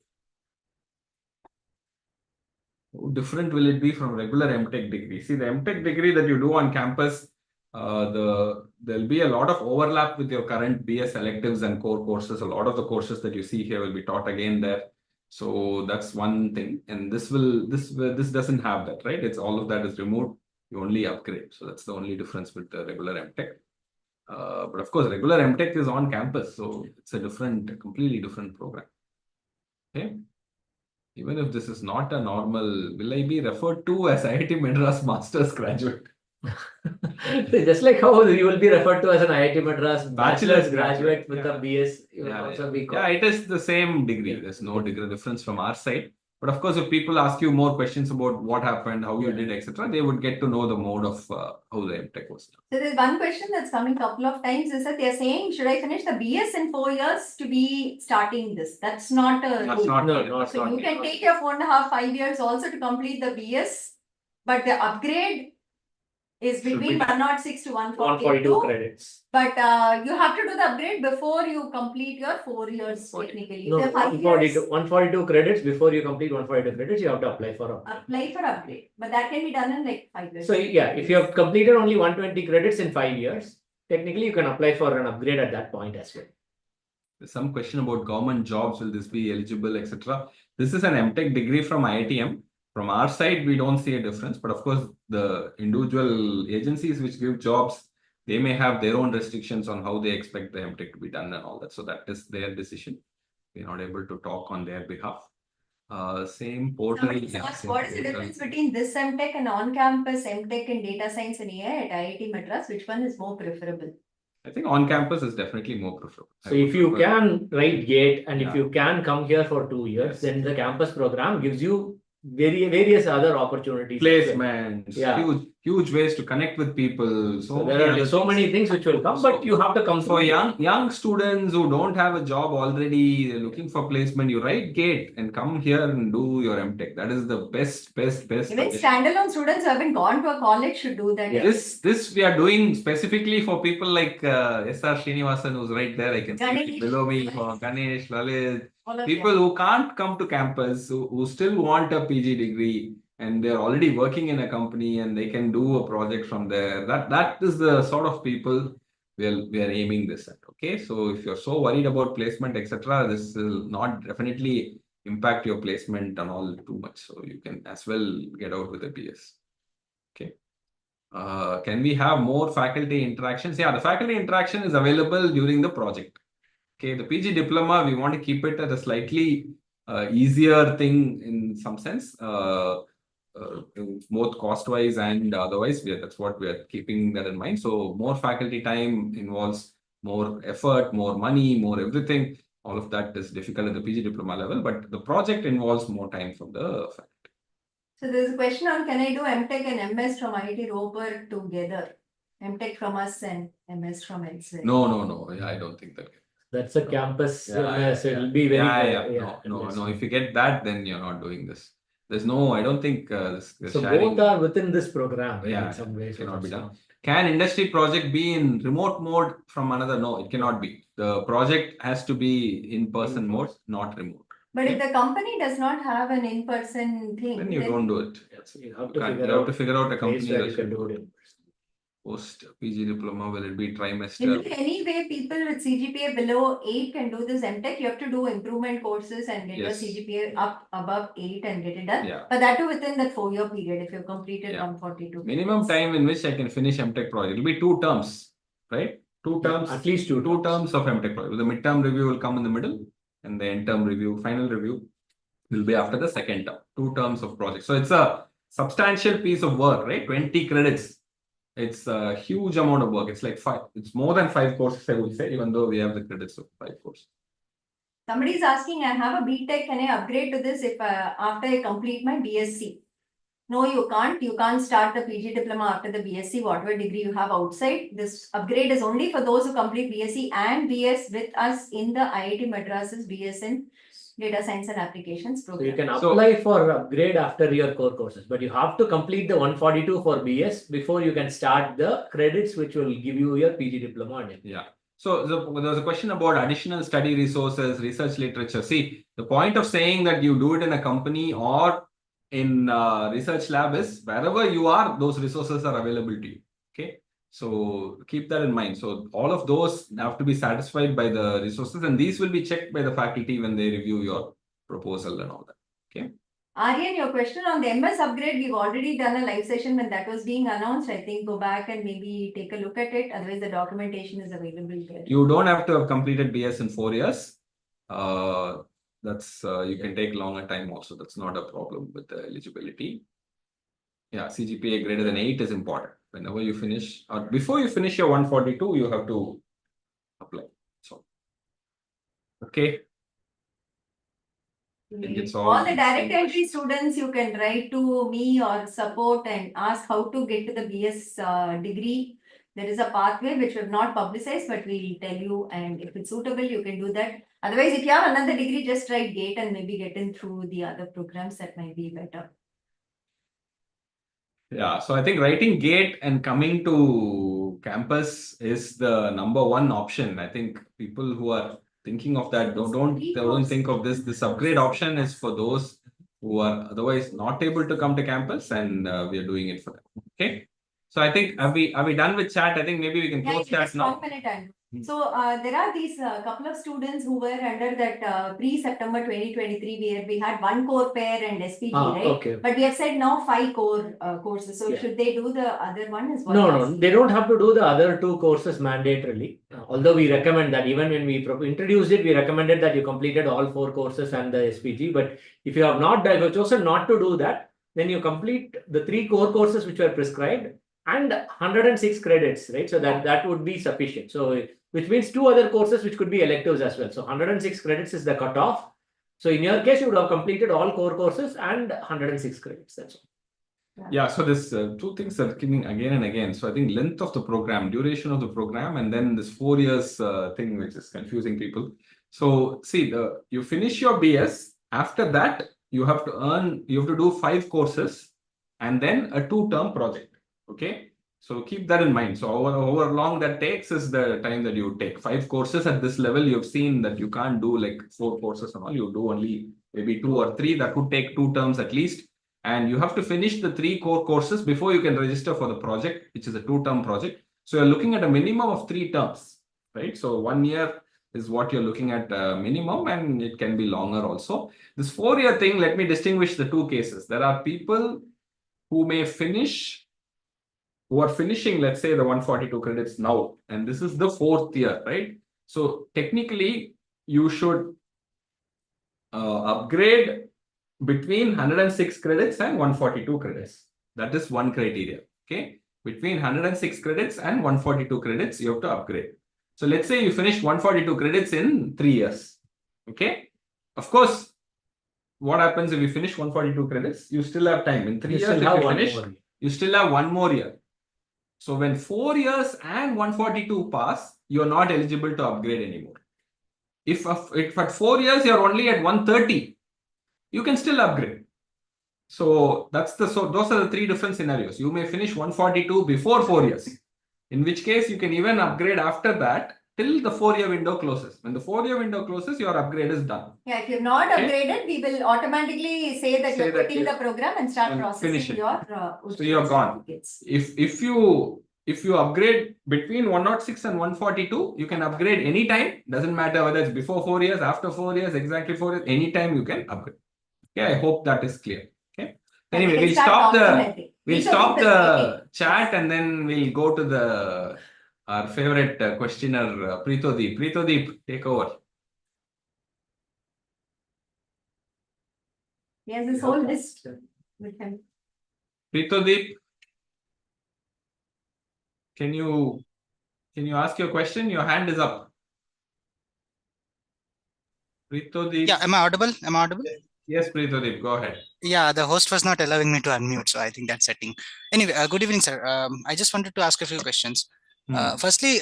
How different will it be from regular MTech degree? See, the MTech degree that you do on campus, there'll be a lot of overlap with your current BS electives and core courses. A lot of the courses that you see here will be taught again there. So that's one thing. And this doesn't have that, right? It's all of that is removed. You only upgrade. So that's the only difference with the regular MTech. But of course, regular MTech is on campus. So it's a completely different program. Okay. Even if this is not a normal, will I be referred to as IIT Madras Master's graduate? Just like how you will be referred to as an IIT Madras bachelor's graduate with yeah. a BS, you will Yeah, also be called. Yeah, it is the same degree. There's no degree difference from our side. But of course, if people ask you more questions about what happened, how you did, etc., they would get to know the mode of how the MTech was done. So there's one question that's coming a couple of times is that they're saying, should I finish the BS in 4 years to be starting this? That's not a That's rule. not No, needed. no, it's So not. you can take your 4.5, 5 years also to complete the BS, but the upgrade is Should between be 106 to 142 142. credits. But you have to do the upgrade before you complete your 4 years technically. No, If they're 5 142, years, 142 credits. Before you complete 142 credits, you have to apply for a. apply for upgrade. But that can be done in like 5 years. So yeah, if you have completed only 120 credits in 5 years, technically you can apply for an upgrade at that point as well. There's some question about government jobs. Will this be eligible, etc.? This is an MTech degree from IITM. From our side, we don't see a difference. But of course, the individual agencies which give jobs, they may have their own restrictions on how they expect the MTech to be done and all that. So that is their decision. We're not able to talk on their behalf. Same portal. Somebody asked, what is the difference between this MTech and on-campus MTech in data science and AI at IIT Madras? Which one is more preferable? I think on campus is definitely more preferable. So if you can write GATE and if Yeah. you can come here for 2 years, Yes. then the campus program gives you various other opportunities. Placements, Yeah. huge ways to connect with people. So there are so many things which will come, but you have to come For through. young students who don't have a job already, they're looking for placement, you write GATE and come here and do your MTech. That is the best. Even suggestion. standalone students who haven't gone to a college should do that. Yeah. This we are doing specifically for people like S.R. Srinivasan, who's right there. I can see Ganesh. below me, for Ganesh, Lalit. All of People them. who can't come to campus, who still want a PG degree, and they're already working in a company and they can do a project from there. That is the sort of people we are aiming this at. Okay, so if you're so worried about placement, etc., this will not definitely impact your placement and all too much. So you can as well get out with a BS. Okay. Can we have more faculty interactions? Yeah, the faculty interaction is available during the project. Okay, the PG diploma, we want to keep it as a slightly easier thing in some sense, both cost-wise and otherwise. That's what we are keeping that in mind. So more faculty time involves more effort, more money, more everything. All of that is difficult at the PG diploma level, but the project involves more time from the faculty. So there's a question on, can I do MTech and MS from IIT Roper together? MTech from us and MS from elsewhere. No. Yeah, I don't think that. That's a campus MS. Yeah. It'll be very No. If you get that, then you're not doing this. There's no. I don't think this so sharing, both are within this program. Right? Yeah, in some ways. cannot be done. Can industry project be in remote mode from another? No, it cannot be. The project has to be in-person mode, not remote. But if the company does not have an in-person thing, Then you don't do it. So you have You have to figure out a place company where that you can should do do it it. in. Post PG diploma, will it be in trimester? any way, people with CGPA below 8 can do this MTech. You have to do improvement courses and get your Yes. CGPA up above 8 and get it done. Yeah. But that too within that 4-year period if you've completed Yeah. 142. Minimum time in which I can finish MTech project. It will be 2 terms, right? 2 terms, At least two terms of MTech project. The midterm review will come in the middle, and the end term review, final review, will be after the second term. 2 terms of project. So it's a substantial piece of work, right? 20 credits. It's a huge amount of work. It's like 5. It's more than 5 courses, I would say, even though we have the credits of 5 courses. Somebody is asking, I have a BTech, can I upgrade to this if after I complete my BSc? No, you can't. You can't start the PG diploma after the BSc, whatever degree you have outside. This upgrade is only for those who complete BSc and BS with us in the IIT Madras's BS in Data Science and Applications So you program. can apply for upgrade after your core courses, but you have to complete the 142 for BS before you can start the credits which will give you your PG diploma. Yeah. So there was a question about additional study resources, research literature. See, the point of saying that you do it in a company or in research lab is wherever you are, those resources are available to you. Okay. So keep that in mind. So all of those have to be satisfied by the resources, and these will be checked by the faculty when they review your proposal and all that. Okay. Aryan, your question on the MS upgrade, we've already done a live session when that was being announced. I think go back and maybe take a look at it. Otherwise, the documentation is available there. You don't have to have completed BS in 4 years. That's you can take longer time also. That's not a problem with the eligibility. Yeah, CGPA greater than 8 is important. Whenever you finish or before you finish your 142, you have to apply. So, okay. I think it's All the direct entry students, you can write to me or support and ask how to get to the BS degree. There is a pathway which we have not publicized, but we'll tell you, and if it's suitable, you can do that. Otherwise, if you have another degree, just write GATE and maybe get in through the other programs. That might be better. Yeah, so I think writing GATE and coming to campus is the #1 option. I think people who are thinking of that don't think of this. This upgrade option is for those who are otherwise not able to come to campus, and we are doing it for them. Okay. So I think are we done with chat? I think maybe we can close chat now. 1 minute. So there are these couple of students who were under that pre-September 2023 where we had 1 core pair and SPG, right? Okay. But we have said now 5 core courses. So should they do the other one as well? No, they don't have to do the other 2 courses mandatorily. Although we recommend that even when we introduced it, we recommended that you completed all 4 courses and the SPG. But if you have not done, if you chosen not to do that, then you complete the 3 core courses which were prescribed and 106 credits, right? So that would be sufficient. So which means 2 other courses which could be electives as well. So 106 credits is the cutoff. So in your case, you would have completed all core courses and 106 credits. That's all. Yeah, so there's 2 things that are coming again and again. So I think length of the program, duration of the program, and then this 4 years thing, which is confusing people. So see, you finish your BS. After that, you have to do 5 courses and then a 2-term project. Okay. So keep that in mind. So however long that takes is the time that you take. 5 courses at this level, you've seen that you can't do like 4 courses and all. You do only maybe 2 or 3. That would take 2 terms at least. and you have to finish the 3 core courses before you can register for the project, which is a 2-term project. So you're looking at a minimum of 3 terms, right? So 1 year is what you're looking at minimum, and it can be longer also. This 4-year thing, let me distinguish the 2 cases. There are people who may finish, who are finishing, let's say, the 142 credits now, and this is the 4th year, right? So technically, you should upgrade between 106 credits and 142 credits. That is one criteria. Okay, between 106 credits and 142 credits, you have to upgrade. So let's say you finish 142 credits in 3 years. Okay, of course, what happens if you finish 142 credits? You still have time. In 3 years, if you finish, you still have 1 more year. So when 4 years and 142 pass, you are not eligible to upgrade anymore. If at 4 years you're only at 130, you can still upgrade. So those are the 3 different scenarios. You may finish 142 before 4 years, in which case you can even upgrade after that till the 4-year window closes. When the 4-year window closes, your upgrade is done. Yeah, if you're not upgraded, we will automatically say that you're quitting the program and start processing your so you're gone. If you upgrade between 106 and 142, you can upgrade anytime. Doesn't matter whether it's before 4 years, after 4 years, exactly 4 years, anytime you can upgrade. Okay, I hope that is clear. Okay. Anyway, we'll stop the chat and then we'll go to our favorite questioner, Preetodeep. Preetodeep, take over. He has his whole list with him. Preetodeep, can you ask your question? Your hand is up. Preetodeep. Yeah, am I audible? Yes, Preetodeep, go ahead. Yeah, the host was not allowing me to unmute, so I think that setting. Anyway, good evening, sir. I just wanted to ask a few questions. Firstly,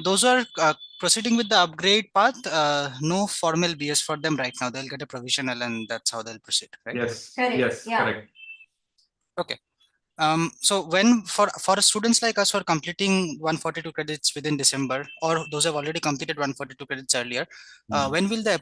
those who are proceeding with the upgrade path, no formal BS for them right now. They'll get a provisional and that's how they'll proceed, right? Yes, Correct. yes, Yeah. correct. Okay. So when for students like us who are completing 142 credits within December, or those who have already completed 142 credits earlier, when will the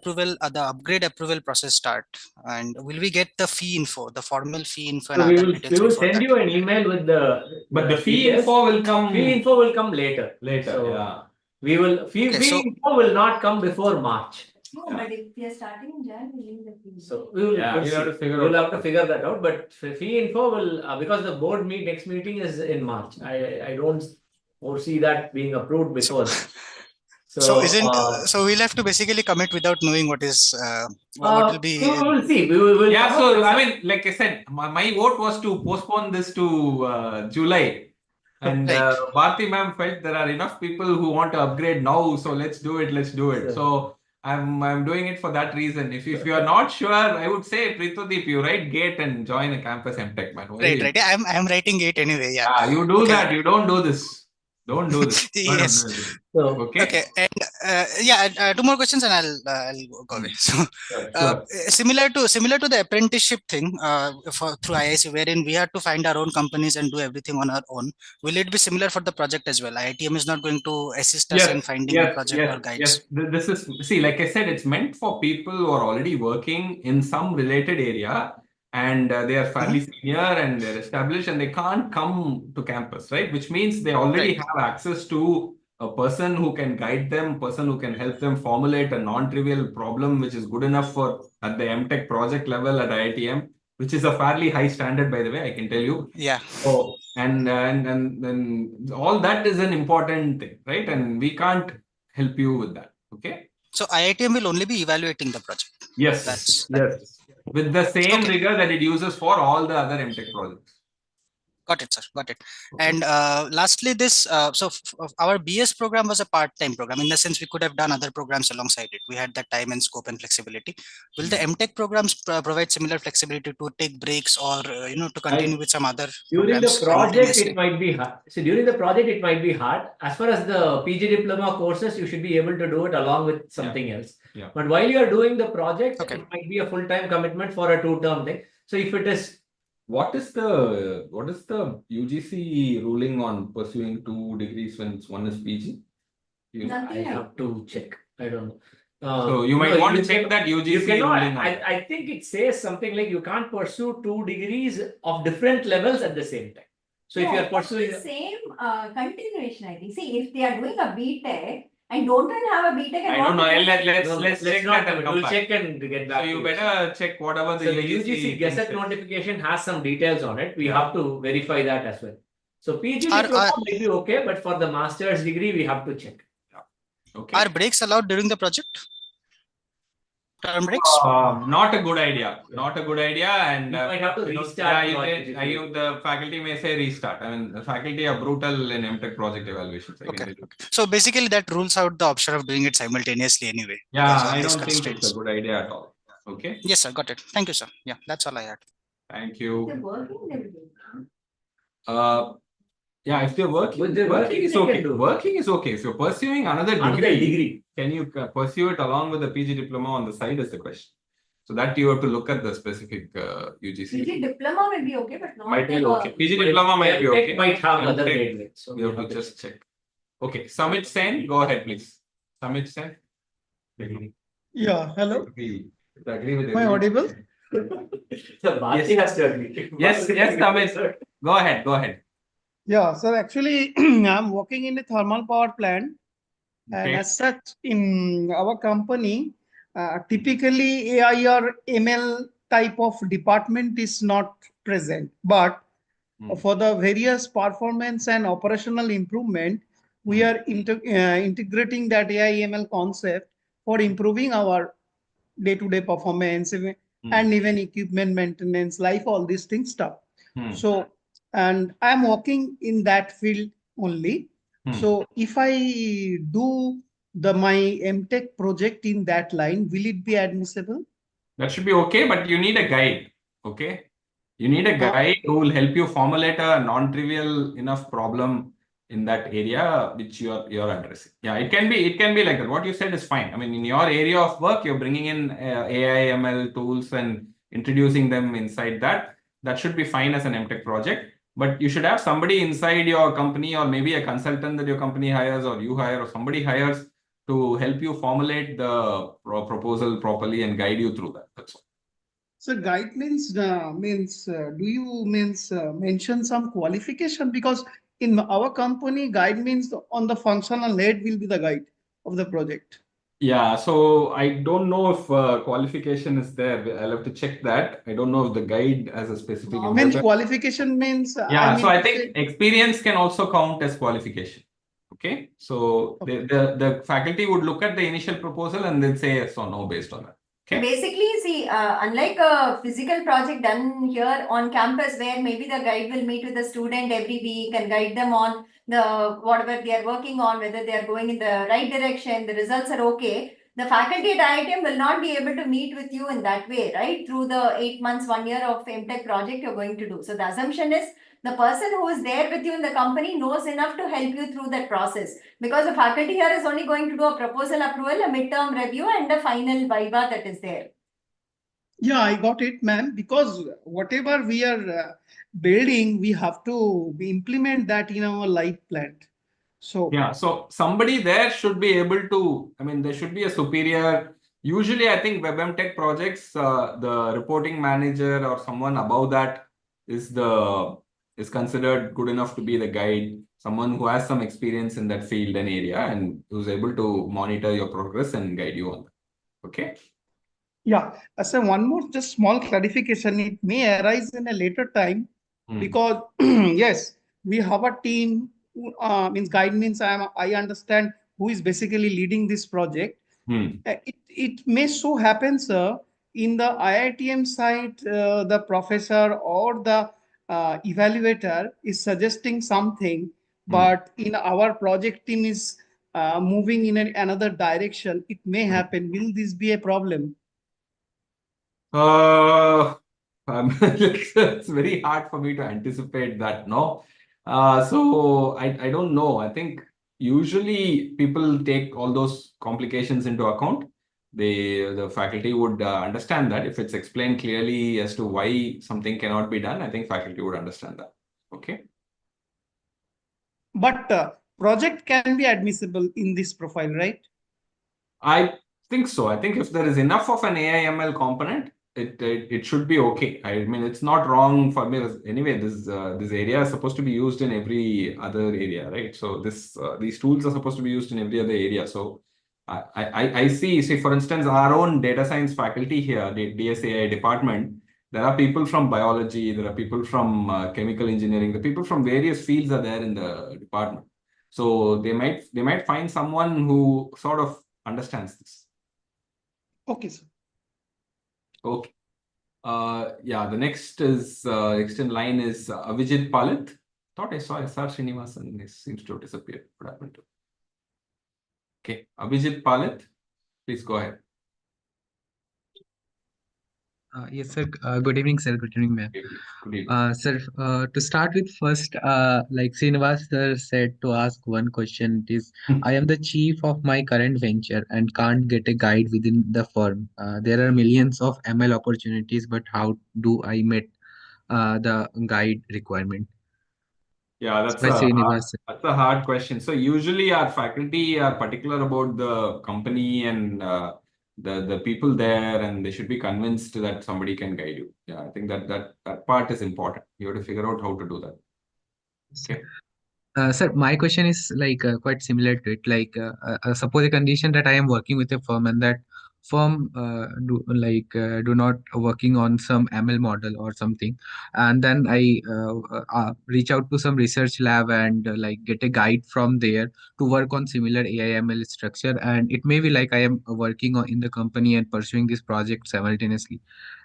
upgrade approval process start? And will we get the fee info, the formal fee info? So we will send you an email with the fee info will come. Fee info will come later. So, yeah. We will fee info will not come before March. No, but if we are starting in Jan, we need the fee. So we will. Yeah, we'll have to figure that out. But fee info will because the board next meeting is in March. I don't foresee that being approved before. So we'll have to basically commit without knowing what is what will be. We will see. We will. Yeah. So I mean, like I said, my vote was to postpone this to July. And Bharti ma'am felt there are enough people who want to upgrade now, so let's do it. Sure. So I'm doing it for that reason. If you are not sure, I would say Preetodeep, you write GATE and join a campus MTech, man. Right. I'm writing GATE anyway. Yeah. You do that. You don't do this. Don't do this. Yes. Okay. And 2 more questions, and I'll go away. So, Sure. similar to the apprenticeship thing, through IIC, wherein we have to find our own companies and do everything on our own. Will it be similar for the project as well? IITM is not going to assist us in finding the project or guides. Yes. This is like I said, it's meant for people who are already working in some related area. And they are fairly senior and they're established and they can't come to campus, right? Which means they already have access to a person who can guide them, person who can help them formulate a non-trivial problem, which is good enough for at the MTech project level at IITM, which is a fairly high standard, by the way, I can tell you. Yeah. So, and all that is an important thing, right? And we can't help you with that. Okay. So IITM will only be evaluating the project. Yes. Yes. With the same rigor that it uses for all the other MTech projects. Got it, sir. Got it. Okay. And lastly, this our BS program was a part-time program. In the sense, we could have done other programs alongside it. We had the time and scope and flexibility. Will the MTech programs provide similar flexibility to take breaks or to continue with some other during the project? It might be hard. So during the project, it might be hard. As far as the PG Diploma courses, you should be able to do it along with something else. Yeah. But while you are doing the project, it might be a full-time commitment for a 2-term thing. So if it is. What is the UGC ruling on pursuing 2 degrees when one is PG? I have to check. I don't know. So you might no, want you to check that You UGC cannot, ruling on that. I think it says something like you can't pursue 2 degrees of different levels at the same time. So if No, you are that's pursuing, the same continuation, I think. See, if they are doing a BTech and don't even have a BTech and I don't know. want to Let's no, let's let's check not, that and come we'll back. check and get back So you to it. better check whatever So the the UGC UGC thing Gazette says. notification has some details on it. We Yeah. have to verify that as well. So PG Are- diploma are- might be okay, but for the master's degree, we have to check. Okay. Are breaks allowed during the project? Term breaks? Not a good idea. Not a good idea. And You might have to you know, restart yeah, project if you- the faculty may say restart. I mean, the faculty are brutal in MTech project evaluations. I can Okay. tell you. So basically that rules out the option of doing it simultaneously anyway. Yeah, because of I these don't think it's constraints. a good idea at all. Okay. Yes, sir. Got it. Thank you, sir. Yeah, that's all I had. Thank the you. working level. Yeah, if they're working, But they're working is they can okay. do. Working is okay. If you're pursuing another Another degree, degree. can you pursue it along with the PG diploma on the side is the question. So that you have to look at the specific UGC. PG diploma may be okay, but not. Might be okay. PG But diploma might be MTech okay. might have other MTech, guidelines. So we have to just check. Okay, Samit Sen, go ahead, please. Samit Sen. Yeah, hello. Agree with Am I audible? So Bharti has to agree. Yes, Samit. Go ahead. Yeah, sir, actually, I'm working in a thermal power plant. And Okay. as such, in our company, typically AI or ML type of department is not present. But for the various performance and operational improvement, we are integrating that AI ML concept for improving our day-to-day performance and even equipment maintenance, life, all these things stuff. So, and I'm working in that field only. So if I do my MTech project in that line, will it be admissible? That should be okay, but you need a guide. Okay. You need a guide who will help you formulate a non-trivial enough problem in that area which you're addressing. Yeah, it can be like that. What you said is fine. I mean, in your area of work, you're bringing in AI, ML tools and introducing them inside that. That should be fine as an MTech project. But you should have somebody inside your company, or maybe a consultant that your company hires, or you hire, or somebody hires to help you formulate the proposal properly and guide you through that. That's all. So guide means do you mention some qualification? Because in our company, guide means on the functional head will be the guide of the project. Yeah, so I don't know if qualification is there. I'll have to check that. I don't know if the guide has a specific. Means qualification means Yeah, so I to think experience can also count as qualification. Okay, so the faculty would look at the initial proposal and then say yes or no based on that. Okay. Basically, see, unlike a physical project done here on campus, where maybe the guide will meet with the student every week and guide them on the whatever they are working on, whether they are going in the right direction, the results are okay. The faculty at IITM will not be able to meet with you in that way, right? Through the 8 months, 1 year of MTech project you're going to do. So the assumption is the person who is there with you in the company knows enough to help you through that process. Because the faculty here is only going to do a proposal approval, a midterm review, and a final viva that is there. Yeah, I got it, ma'am. Because whatever we are building, we have to implement that in our life plant. So yeah, so somebody there should be able to. I mean, there should be a superior. Usually, I think WebMTech projects, the reporting manager or someone above that is considered good enough to be the guide. Someone who has some experience in that field and area and who's able to monitor your progress and guide you on that. Okay. yeah, so one more just small clarification. It may arise in a later time because yes, we have a team. Means guide means I understand who is basically leading this project. It may so happen, sir, in the IITM side, the professor or the evaluator is suggesting something, but in our project team is moving in another direction. It may happen. Will this be a problem? It's very hard for me to anticipate that, no? So I don't know. I think usually people take all those complications into account. The faculty would understand that if it's explained clearly as to why something cannot be done. I think faculty would understand that. Okay. But project can be admissible in this profile, right? think so. I think if there is enough of an AI/ML component, it should be okay. I mean, it's not wrong for me. Anyway, this area is supposed to be used in every other area, right? So these tools are supposed to be used in every other area. So I see. Say for instance, our own data science faculty here, the DSAI department. There are people from biology. There are people from chemical engineering. The people from various fields are there in the department. So they might find someone who sort of understands this. Okay, sir. Okay. Yeah, the next in line is Avijit Palit. Thought I saw SR Srinivasan. He seems to have disappeared. What happened to him? Okay, Avijit Palit, please go ahead. Yes, sir. Good evening, sir. Good evening, ma'am. Good evening. Sir, to start with first, like Srinivas sir said to ask one question. It is, I am the chief of my current venture and can't get a guide within the firm. There are millions of ML opportunities, but how do I meet the guide requirement? Yeah, By Srinivas sir. that's a hard question. So usually our faculty are particular about the company and the people there, and they should be convinced that somebody can guide you. Yeah, I think that part is important. You have to figure out how to do that. Okay. Sir, my question is like quite similar to it. Like, suppose a condition that I am working with a firm and that firm do not working on some ML model or something, and then I reach out to some research lab and like get a guide from there to work on similar AI ML structure, and it may be like I am working on in the company and pursuing this project simultaneously.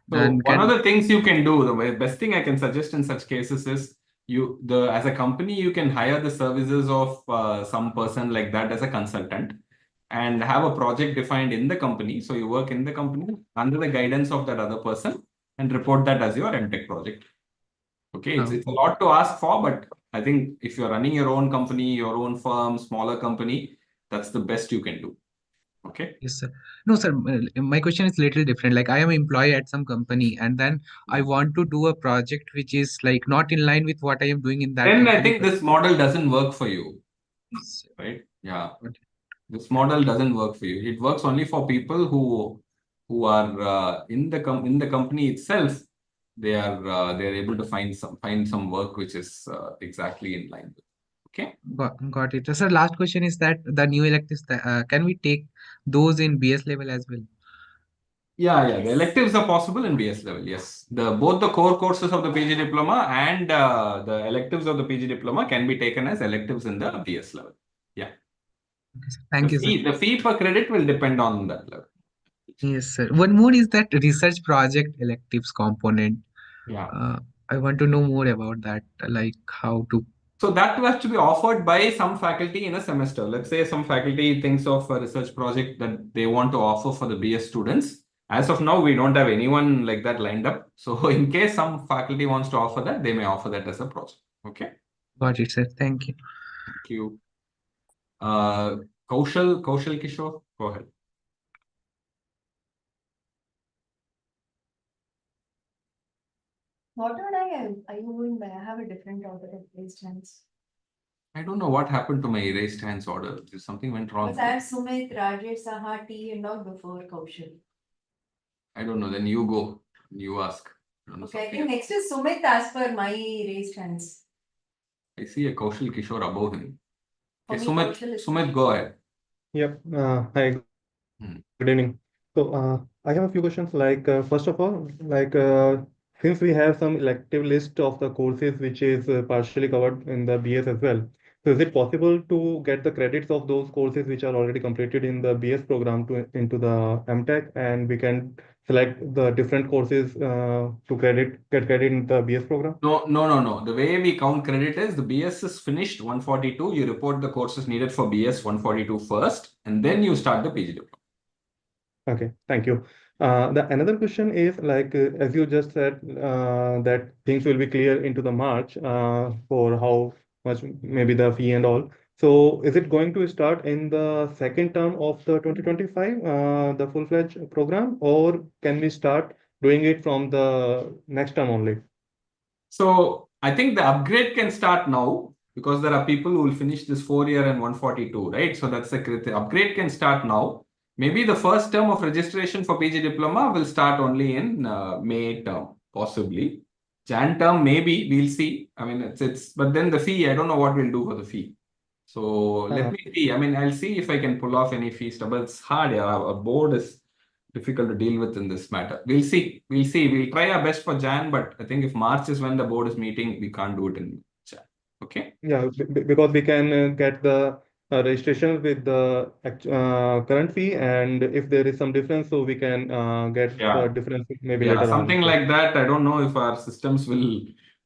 So Then one of can the things you can do, the best thing I can suggest in such cases is as a company, you can hire the services of some person like that as a consultant and have a project defined in the company. So you work in the company under the guidance of that other person and report that as your MTech project. Okay, it's a lot to ask for, but I think if you're running your own company, your own firm, smaller company, that's the best you can do. Okay. Yes, sir. No, sir. My question is little different. Like I am employee at some company, and then I want to do a project which is like not in line with what I am doing in that Then I company. think this model doesn't work for you, Yes, right? Yeah. okay. This model doesn't work for you. It works only for people who are in the company itself. They are able to find some work which is exactly in line with. Okay. Got it. So, sir, last question is that the new electives, can we take those in BS level as well? Yeah, yeah. The electives are possible in BS level. Yes, both the core courses of the PG diploma and the electives of the PG diploma can be taken as electives in the BS level. Yeah. Okay, sir. Thank you, sir. The fee per credit will depend on that level. Yes, sir. One more is that research project electives component. Yeah. I want to know more about that, like how to. So that has to be offered by some faculty in a semester. Let's say some faculty thinks of a research project that they want to offer for the BS students. As of now, we don't have anyone like that lined up. So in case some faculty wants to offer that, they may offer that as a project. Okay. Got it, sir. Thank you. Thank you. Kaushal Kishore, go ahead. What order are you going by? I have a different order of raised hands. I don't know what happened to my raised hands order. Something went wrong. Because I have Sumit, Rajesh, Saha, T, and all before Kaushal. I don't know. Then you go. You ask. Okay, I think next is Sumit as per my raised hands. I see a Kaushal Kishore above him. Okay, For me, Kaushal is- Sumit, go ahead. Yep. Hi. Good evening. So I have a few questions. Like first of all, since we have some elective list of the courses which is partially covered in the BS as well. So is it possible to get the credits of those courses which are already completed in the BS program into the MTech, and we can select the different courses to get credit in the BS program? No. The way we count credit is the BS is finished 142. You report the courses needed for BS 142 first, and then you start the PG diploma. Okay, thank you. The another question is as you just said that things will be clear into the March for how much maybe the fee and all. So is it going to start in the second term of the 2025 the full-fledged program, or can we start doing it from the next term only? So I think the upgrade can start now because there are people who will finish this 4-year and 142, right? So that's the upgrade can start now. Maybe the first term of registration for PG Diploma will start only in May term, possibly. Jan term, maybe, we'll see. I mean, but then the fee, I don't know what we'll do for the fee. So let me see. I mean, I'll see if I can pull off any fee stuff, but it's hard. Yeah, our board is difficult to deal with in this matter. We'll see. We'll try our best for Jan, but I think if March is when the board is meeting, we can't do it in Jan. Okay. Yeah, because we can get the registration with the current fee, and if there is some difference, so we can get the difference maybe later on. Something like that. I don't know if our systems will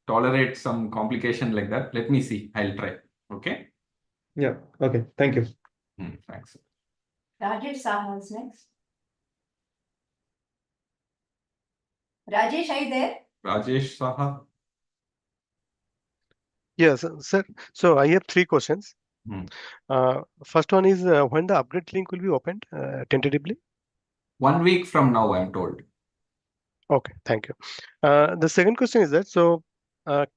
tolerate some complication like that. Let me see. I'll try. Okay. Yeah. Okay. Thank you. Thanks. Rajesh Saha is next. Rajesh, are you there? Rajesh Saha. Yes, sir. So I have 3 questions. First one is when the upgrade link will be opened tentatively? 1 week from now, I'm told. Okay, thank you. The second question is that, so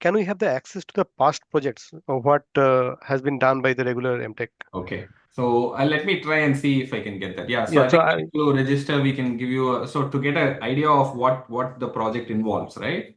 can we have the access to the past projects of what has been done by the regular MTech? Okay. So let me try and see if I can get that. Yeah. So Yeah, I think if you register, we can give you so to get an idea of what the project involves, right?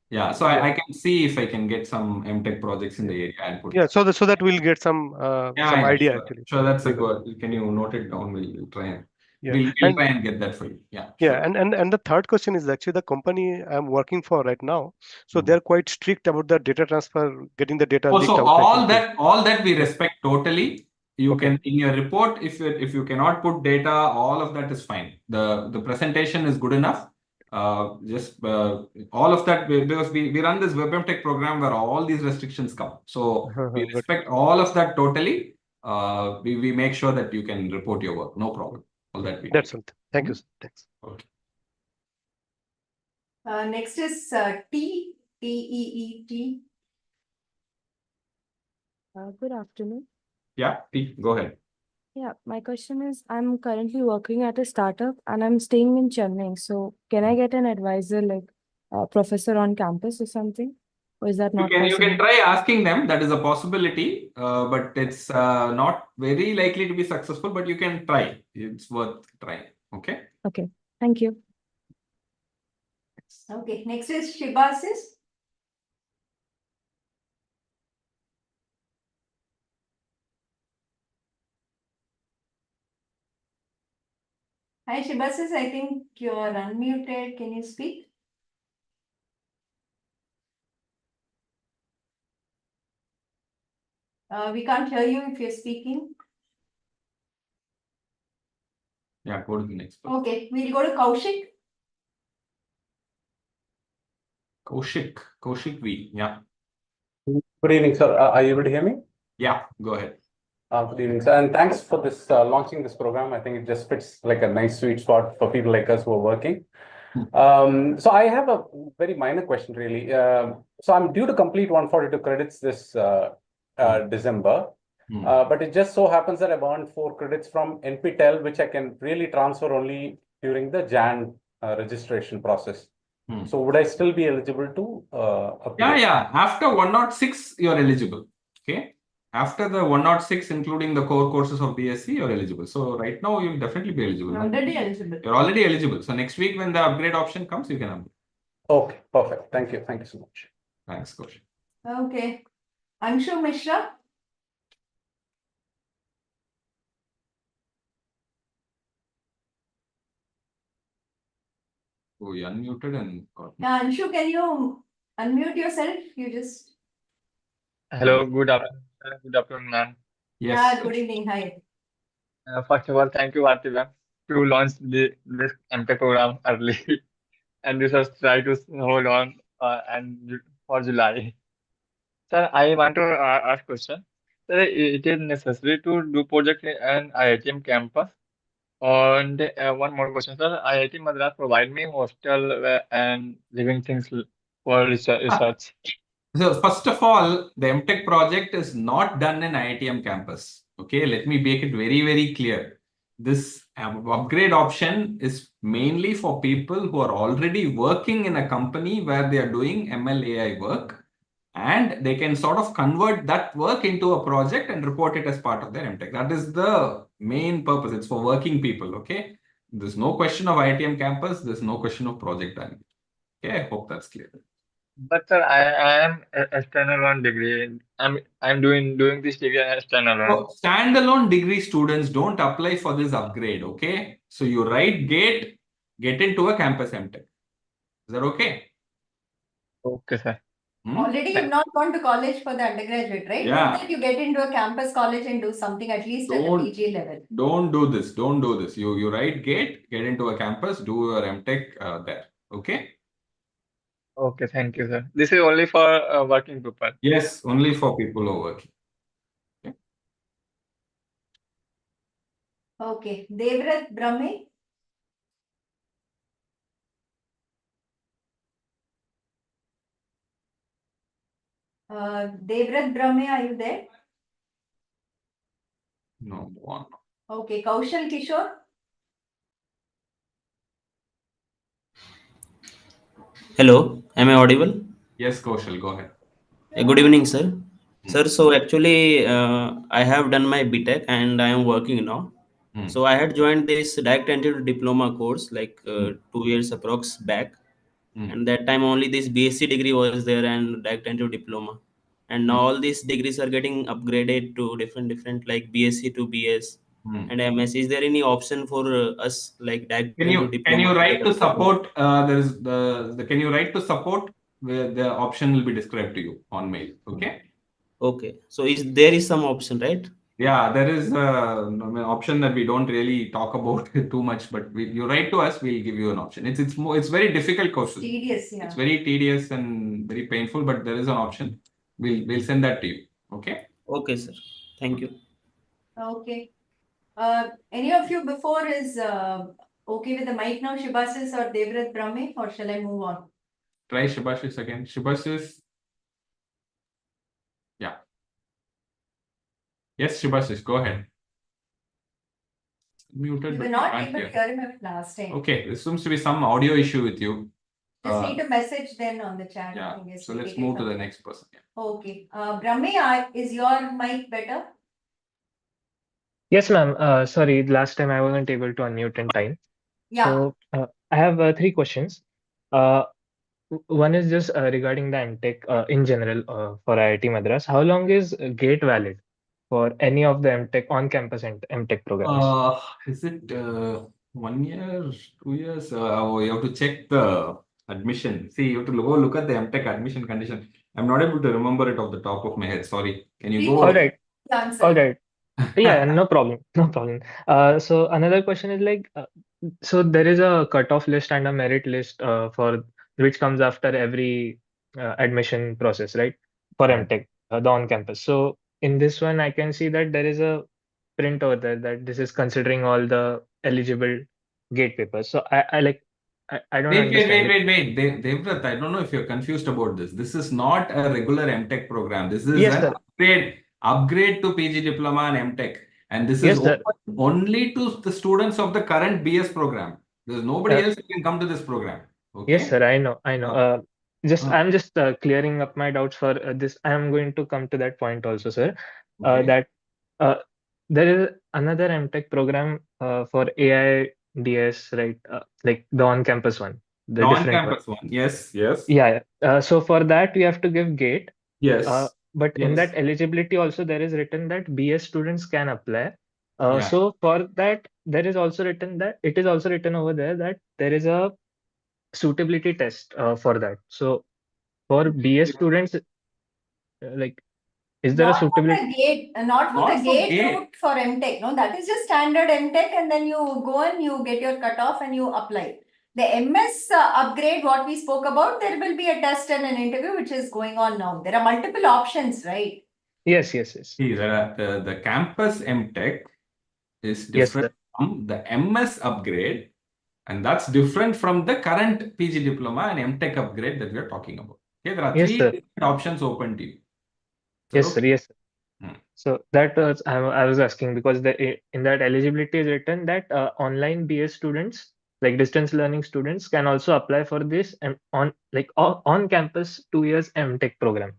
Yeah. So I can see if I can get some MTech projects in the area and put. Yeah. So that we'll get some idea actually. Sure, that's a good. Can you note it down? We'll try and we'll try and get that for you. Yeah. Yeah, and the third question is actually the company I'm working for right now. So they're quite strict about the data transfer, getting the data leaked so outside. all that we respect totally. You can in your report, if you cannot put data, all of that is fine. The presentation is good enough. Just all of that because we run this WebMTech program where all these restrictions come. So we respect all of that totally. We make sure that you can report your work. No problem. All that we do. That's all. Thank you, sir. Thanks. Okay. Next is T-E-E-T. Good afternoon. Yeah, go ahead. Yeah, my question is, I'm currently working at a startup and I'm staying in Chennai. So can I get an advisor like a professor on campus or something? Or is that not possible? You can try asking them. That is a possibility, but it's not very likely to be successful, but you can try. It's worth trying. Okay. Okay. Thank you. Okay. Next is Shibasis. Hi, Shibasis. I think you're unmuted. Can you speak? We can't hear you if you're speaking. Yeah, go to the next person. Okay, we'll go to Kaushik. Kaushik V. Yeah. Good evening, sir. Are you able to hear me? Yeah, go ahead. Good evening, sir. And thanks for this launching this program. I think it just fits like a nice sweet spot for people like us who are working. So I have a very minor question, really. So I'm due to complete 142 credits this December. But it just so happens that I've earned 4 credits from NPTEL, which I can really transfer only during the Jan registration process. So would I still be eligible to apply? Yeah. After 106, you're eligible. Okay. After the 106, including the core courses of BSc, you're eligible. So right now, you'll definitely be eligible. Already eligible. You're already eligible. So next week, when the upgrade option comes, you can upgrade. Okay, perfect. Thank you. Thank you so much. Thanks, Kaushik. Okay. Anshu Mishra. Oh, you unmuted and got me. Yeah, Anshu, can you unmute yourself? You just. Hello, good afternoon. Good afternoon, ma'am. Yes. Yeah, good evening. Hi. First of all, thank you, Aarti ma'am, to launch this MTech program early. And this was try to hold on and for July. Sir, I want to ask question. Sir, it is necessary to do project in IITM campus. And one more question, sir. IIT Madras provide me hostel and living things for research. So first of all, the MTech project is not done in IITM campus. Okay, let me make it very, very clear. This upgrade option is mainly for people who are already working in a company where they are doing ML AI work and they can sort of convert that work into a project and report it as part of their MTech. That is the main purpose. It's for working people. Okay. There's no question of IITM campus. There's no question of project done. Okay. I hope that's clear. But sir, I am a standalone degree. I'm doing this degree as standalone. So standalone degree students don't apply for this upgrade. Okay. So you write GATE, get into a campus MTech. Is that okay? Okay, sir. Already you've not gone to college for the undergraduate, right? Yeah. Hope that you get into a campus college and do something at least at the PG level. Don't do this. Don't do this. You write GATE, get into a campus, do your MTech there. Okay. Okay, thank you, sir. This is only for working people. Yes, only for people who are working. Okay, Devrat Brahme. Devrat Brahme, are you there? No, one. Okay, Kaushal Kishore. Hello, am I audible? Yes, Kaushal, go ahead. Good evening, sir. Sir, so actually, I have done my BTech and I am working now. So I had joined this direct entry diploma course like 2 years approx back, and that time only this BSc degree was there and direct entry diploma, and now all these degrees are getting upgraded to different like BSc to BS and MS. Is there any option for us like direct entry Can diploma you to write get to upgraded? support? There is the can you write to support where the option will be described to you on mail. Okay. Okay, so there is some option, right? Yeah, there is an option that we don't really talk about too much, but you write to us, we'll give you an option. It's very difficult question. Tedious, yeah. It's very tedious and very painful, but there is an option. We'll send that to you. Okay. Okay, sir. Thank you. Okay. Any of you before is okay with the mic now, Shibhasis or Devrat Brahme, or shall I move on? Try Shibhasis again. Shibhasis. Yeah. Yes, Shibhasis, go ahead. Muted. We were but not can't able to hear. hear him last time. Okay, there seems to be some audio issue with you. Just need to message then on the chat. Yeah. I guess So we'll let's take it move to from the there. next person. Yeah. Okay. Brahme, is your mic better? Yes, ma'am. Sorry, last time I wasn't able to unmute in time. Yeah. So I have three questions. One is just regarding the MTech in general for IIT Madras. How long is GATE valid for any of the MTech on-campus MTech programs? Is it 1 year, 2 years? You have to check the admission. See, you have to go look at the MTech admission condition. I'm not able to remember it off the top of my head. Sorry. Can you go? All right. Answer. All right. Yeah, no problem. No problem. So another question is like, so there is a cutoff list and a merit list for which comes after every admission process, right? For MTech, the on-campus. So in this one, I can see that there is a print over there that this is considering all the eligible gate papers. So I don't understand it. Wait. Devrat, I don't know if you're confused about this. This is not a regular MTech program. This is Yes, an sir. upgrade to PG Diploma and MTech. And this is Yes, sir. open only to the students of the current BS program. There's nobody else who can come to this program. Okay? Yes, sir. I know. I know. I'm just clearing up my doubts for this. I am going to come to that point also, sir. Okay. That there is another MTech program for AIDS, right? Like the on-campus one, the different one. On-campus one. Yes. Yeah. So for that, we have to give GATE. Yes. But in Yes. that eligibility also, there is written that BS students can apply. Yeah. So for that, there is also written that it is also written over there that there is a suitability test for that. So for BS students, like, is there a Not for suitability? the gate, not for Not the for gate GATE. route for MTech. No, that is just standard MTech, and then you go and you get your cutoff and you apply. The MS upgrade, what we spoke about, there will be a test and an interview which is going on now. There are multiple options, right? Yes. See, the campus MTech is Yes, different sir. from the MS upgrade, and that's different from the current PG Diploma and MTech upgrade that we are talking about. Okay, there are Yes, three sir. different options open to you. Yes, sir. Okay? Yes, sir. Hmm. So that was I was asking because in that eligibility is written that online BS students, like distance learning students, can also apply for this and on campus 2 years MTech program.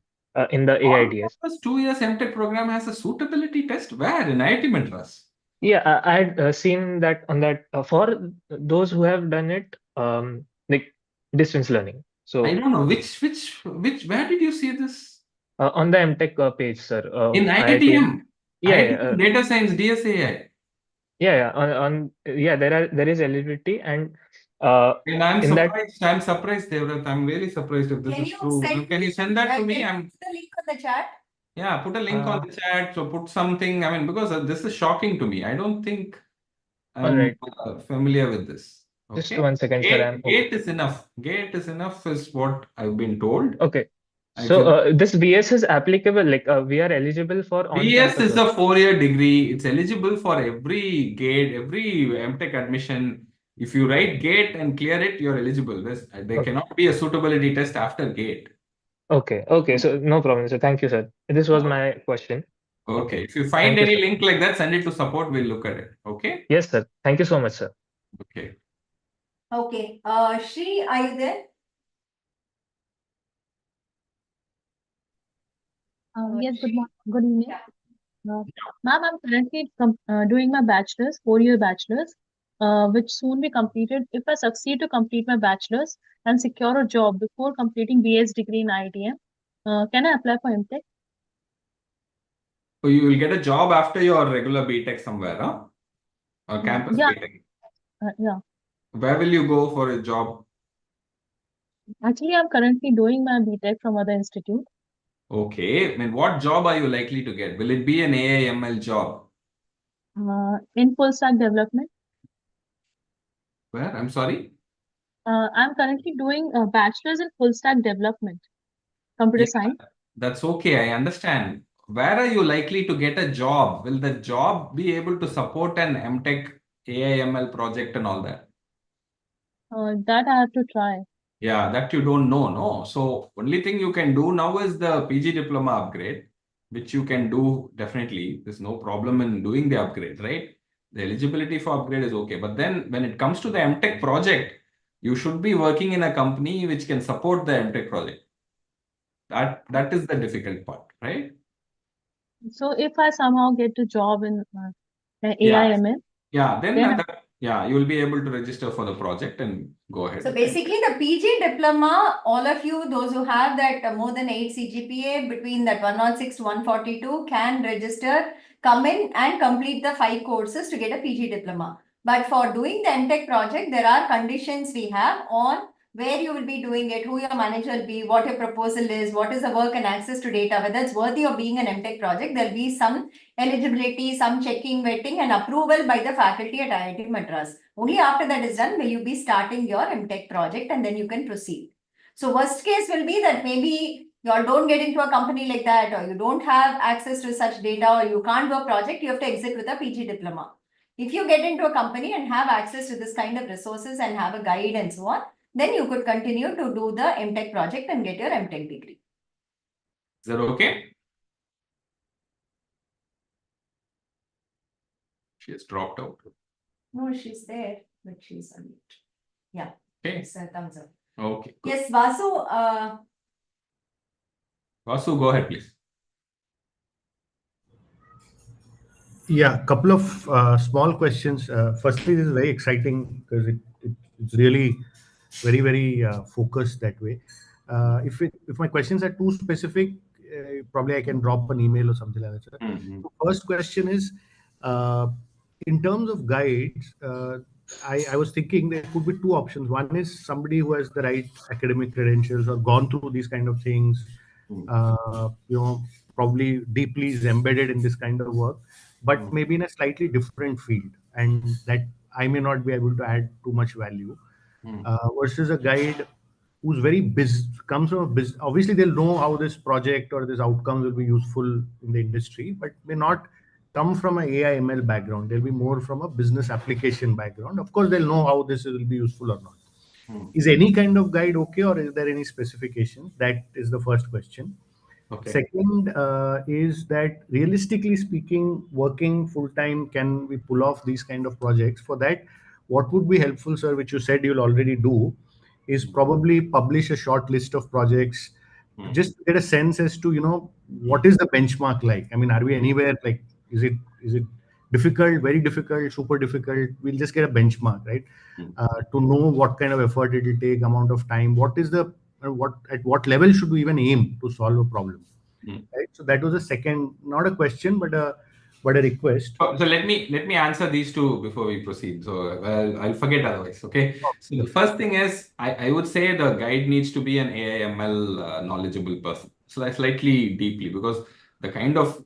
in the AIDS. First 2 years MTech program has a suitability test. Where? In IIT Madras. Yeah, I had seen that on that for those who have done it, like distance learning. So I don't know where did you see this? on the MTech page, sir. In IITM. IITM. Yeah, IITM Data Science DSAI. Yeah, yeah, there is eligibility and And I'm in that. surprised. I'm surprised, Devrat. I'm really surprised if this Can is you true. send Can you send that to me? Can you put the link on the chat? Yeah, put a link on the chat. So put something. I mean, because this is shocking to me. I don't think I'm Alright. familiar with this. Just Okay. 1 second, sir. Gate is enough. Gate is enough is what I've been told. Okay. So this BS is applicable, like we are eligible for BS on-campus. is a 4-year degree. It's eligible for every gate, every MTech admission. If you write gate and clear it, you're eligible. There cannot be a suitability test after gate. Okay. So no problem. So thank you, sir. This was my question. Okay. If you find any link like that, send it to support. We'll look at it. Okay. Yes, sir. Thank you so much, sir. Okay. Okay. Shri, are you there? Yes, good evening. Ma'am, I'm currently doing my bachelor's, 4-year bachelor's, which soon be completed. If I succeed to complete my bachelor's and secure a job before completing BS degree in IITM, can I apply for MTech? So you will get a job after your regular BTech somewhere, huh? Or campus Yeah. BTech. Yeah. Where will you go for a job? Actually, I'm currently doing my BTech from other institute. Okay. I mean, what job are you likely to get? Will it be an AI/ML job? In full stack development. Where? I'm sorry? I'm currently doing a bachelor's in full stack development, computer science. That's okay. I understand. Where are you likely to get a job? Will the job be able to support an MTech AI/ML project and all that? That I have to try. Yeah, that you don't know, no. So only thing you can do now is the PG Diploma upgrade, which you can do definitely. There's no problem in doing the upgrade, right? The eligibility for upgrade is okay. But then when it comes to the MTech project, you should be working in a company which can support the MTech project. That is the difficult part, right? So if I somehow get a job in AI/ML, Yeah, you will be able to register for the project and go ahead. So basically the PG diploma, all of you, those who have that more than 8 CGPA between that 106 to 142 can register, come in and complete the 5 courses to get a PG diploma. But for doing the MTech project, there are conditions we have on where you will be doing it, who your manager will be, what your proposal is, what is the work and access to data, whether it's worthy of being an MTech project. There'll be some eligibility, some checking, vetting and approval by the faculty at IIT Madras. Only after that is done will you be starting your MTech project and then you can proceed. So worst case will be that maybe you all don't get into a company like that or you don't have access to such data or you can't do a project, you have to exit with a PG diploma. If you get into a company and have access to this kind of resources and have a guide and so on, then you could continue to do the MTech project and get your MTech degree. Is that okay? She has dropped out. No, she's there, but she's on mute. Yeah. Okay. It's a thumbs up. Okay. Good. Yes, Vasu. Vasu, go ahead, please. Yeah, couple of small questions. Firstly, this is very exciting because it's really very focused that way. If my questions are too specific, probably I can drop an email or something like that. So first question is, in terms of guides, I was thinking there could be two options. One is somebody who has the right academic credentials or gone through these kind of things, probably deeply is embedded in this kind of work, but maybe in a slightly different field, and that I may not be able to add too much value, versus a guide who's very comes from a business. Obviously, they'll know how this project or this outcomes will be useful in the industry, but may not come from an AI/ML background. They'll be more from a business application background. Of course, they'll know how this will be useful or not. Is any kind of guide okay, or is there any specification? That is the first question. Okay. Second is that realistically speaking, working full time, can we pull off these kind of projects? For that, what would be helpful, sir, which you said you'll already do, is probably publish a short list of projects just to get a sense as to, what is the benchmark like? I mean, are we anywhere like, is it difficult, very difficult, super difficult? We'll just get a benchmark, right? To know what kind of effort it will take, amount of time, what is the, at what level should we even aim to solve a problem, right? So that was a second, not a question, but a request. So let me answer these two before we proceed. So I'll forget otherwise. Okay. So the first thing is I would say the guide needs to be an AI/ML knowledgeable person. So that's slightly deeply, because the kind of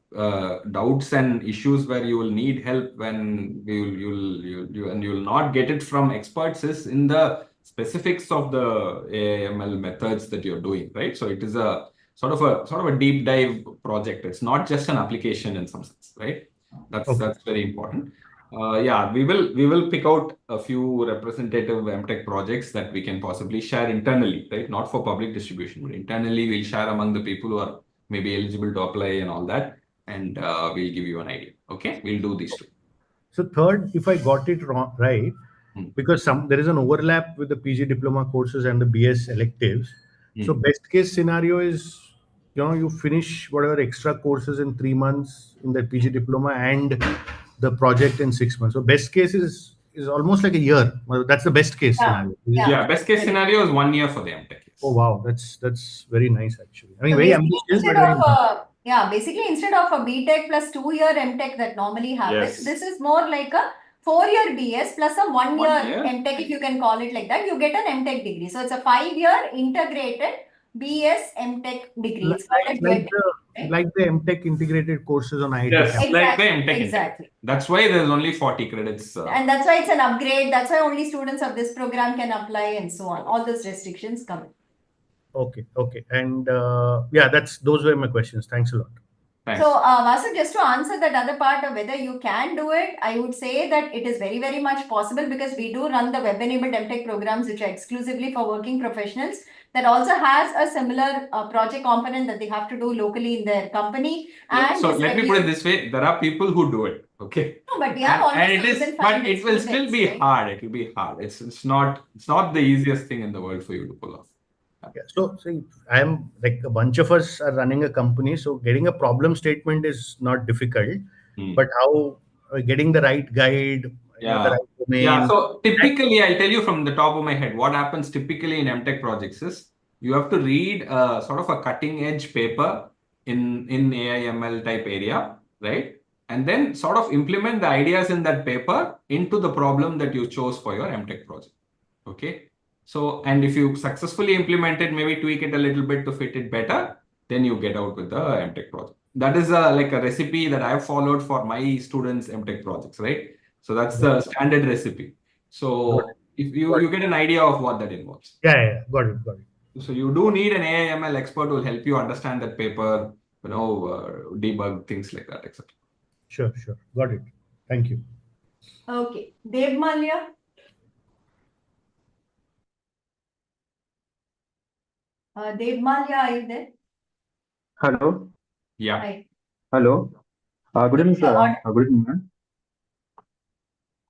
doubts and issues where you will need help when you'll not get it from experts is in the specifics of the AI/ML methods that you're doing, right? So it is a sort of a deep dive project. It's not just an application in some sense, right? That's very important. Yeah, we will pick out a few representative MTech projects that we can possibly share internally, right? Not for public distribution, but internally we'll share among the people who are maybe eligible to apply and all that, and we'll give you an idea. Okay, we'll do these two. So third, if I got it wrong, right, because there is an overlap with the PG diploma courses and the BS electives. So best case scenario is, you finish whatever extra courses in 3 months in the PG diploma and the project in 6 months. So best case is almost like a year. Well, that's the best case scenario. Yeah, best case scenario is 1 year for the MTech. Yes. Oh wow, that's very nice actually. I mean, So very basically, ambitious, but very nice. basically instead of a BTech plus 2-year MTech that normally happens, Yes. this is more like a 4-year BS plus a 1-year MTech, if you can call it like that. You get an MTech degree. So it's a 5-year integrated BS MTech degree. It's called a dual degree, Like the MTech integrated courses on IIT Yes, campus. like the MTech. Exactly. That's why there's only 40 credits. And that's why it's an upgrade. That's why only students of this program can apply and so on. All those restrictions come in. Okay. And yeah, those were my questions. Thanks a lot. Thanks. So, Vasu, just to answer that other part of whether you can do it, I would say that it is very, very much possible, because we do run the web-enabled MTech programs, which are exclusively for working professionals, that also has a similar project component that they have to do locally in their company. And so let me put it this way: there are people who do it. Okay. No, but we have almost but it will still be hard. It will be hard. It's not the easiest thing in the world for you to pull off. Yeah, so see, I am like, a bunch of us are running a company, so getting a problem statement is not difficult, but how getting the right guide, the right domain. Yeah. So typically, I'll tell you from the top of my head, what happens typically in MTech projects is you have to read sort of a cutting edge paper in AI/ML type area, right? And then sort of implement the ideas in that paper into the problem that you chose for your MTech project. Okay. So, and if you successfully implement it, maybe tweak it a little bit to fit it better, then you get out with the MTech project. That is like a recipe that I've followed for my students' MTech projects, right? So that's the standard recipe. So if you get an idea of what that involves. Yeah, got it. So you do need an AI/ML expert who will help you understand that paper, debug things like that, etc. Sure. Got it. Thank you. Okay. Dev Malia. Dev Malia, are you there? Hello. Yeah. Hi. Hello. Good evening, sir. Good evening, ma'am.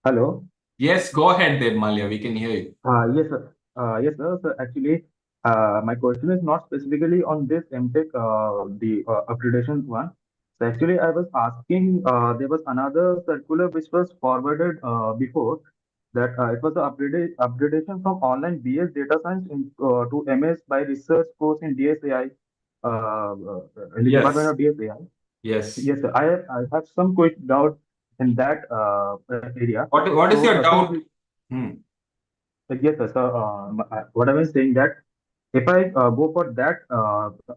Hello. Yes, go ahead, Dev Malia. We can hear you. Yes, sir. Yes, sir. So actually, my question is not specifically on this MTech, the accreditation one. So actually, I was asking, there was another circular which was forwarded before, that it was the upgradation from online BS data science to MS by research course in DSAI, in the Department of DSAI. Yes. Yes, sir. I have some quick doubt in that area. What is your doubt? Yes, sir. So, what I was saying that if I go for that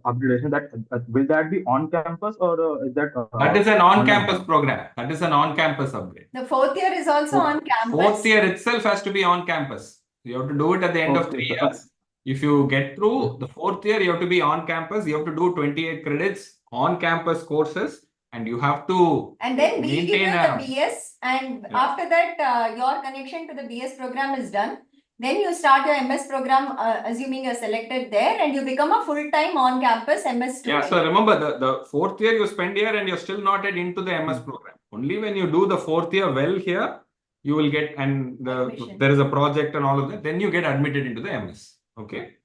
upgradation, that will that be on campus, or is that? That is an on-campus program. That is an on-campus upgrade. The 4th year is also on campus. 4th year itself has to be on campus. You have to do it at the end of 3 years. If you get through the 4th year, you have to be on campus. You have to do 28 credits on campus courses, and you have to and then we give you the BS, and after that your connection to the BS program is done. Then you start your MS program, assuming you're selected there, and you become a full-time on-campus MS student. Yeah, so remember the 4th year you spend here and you're still not into the MS program. Only when you do the 4th year well here, you will get, and there is a project and all of that, then you get admitted into the MS. Okay.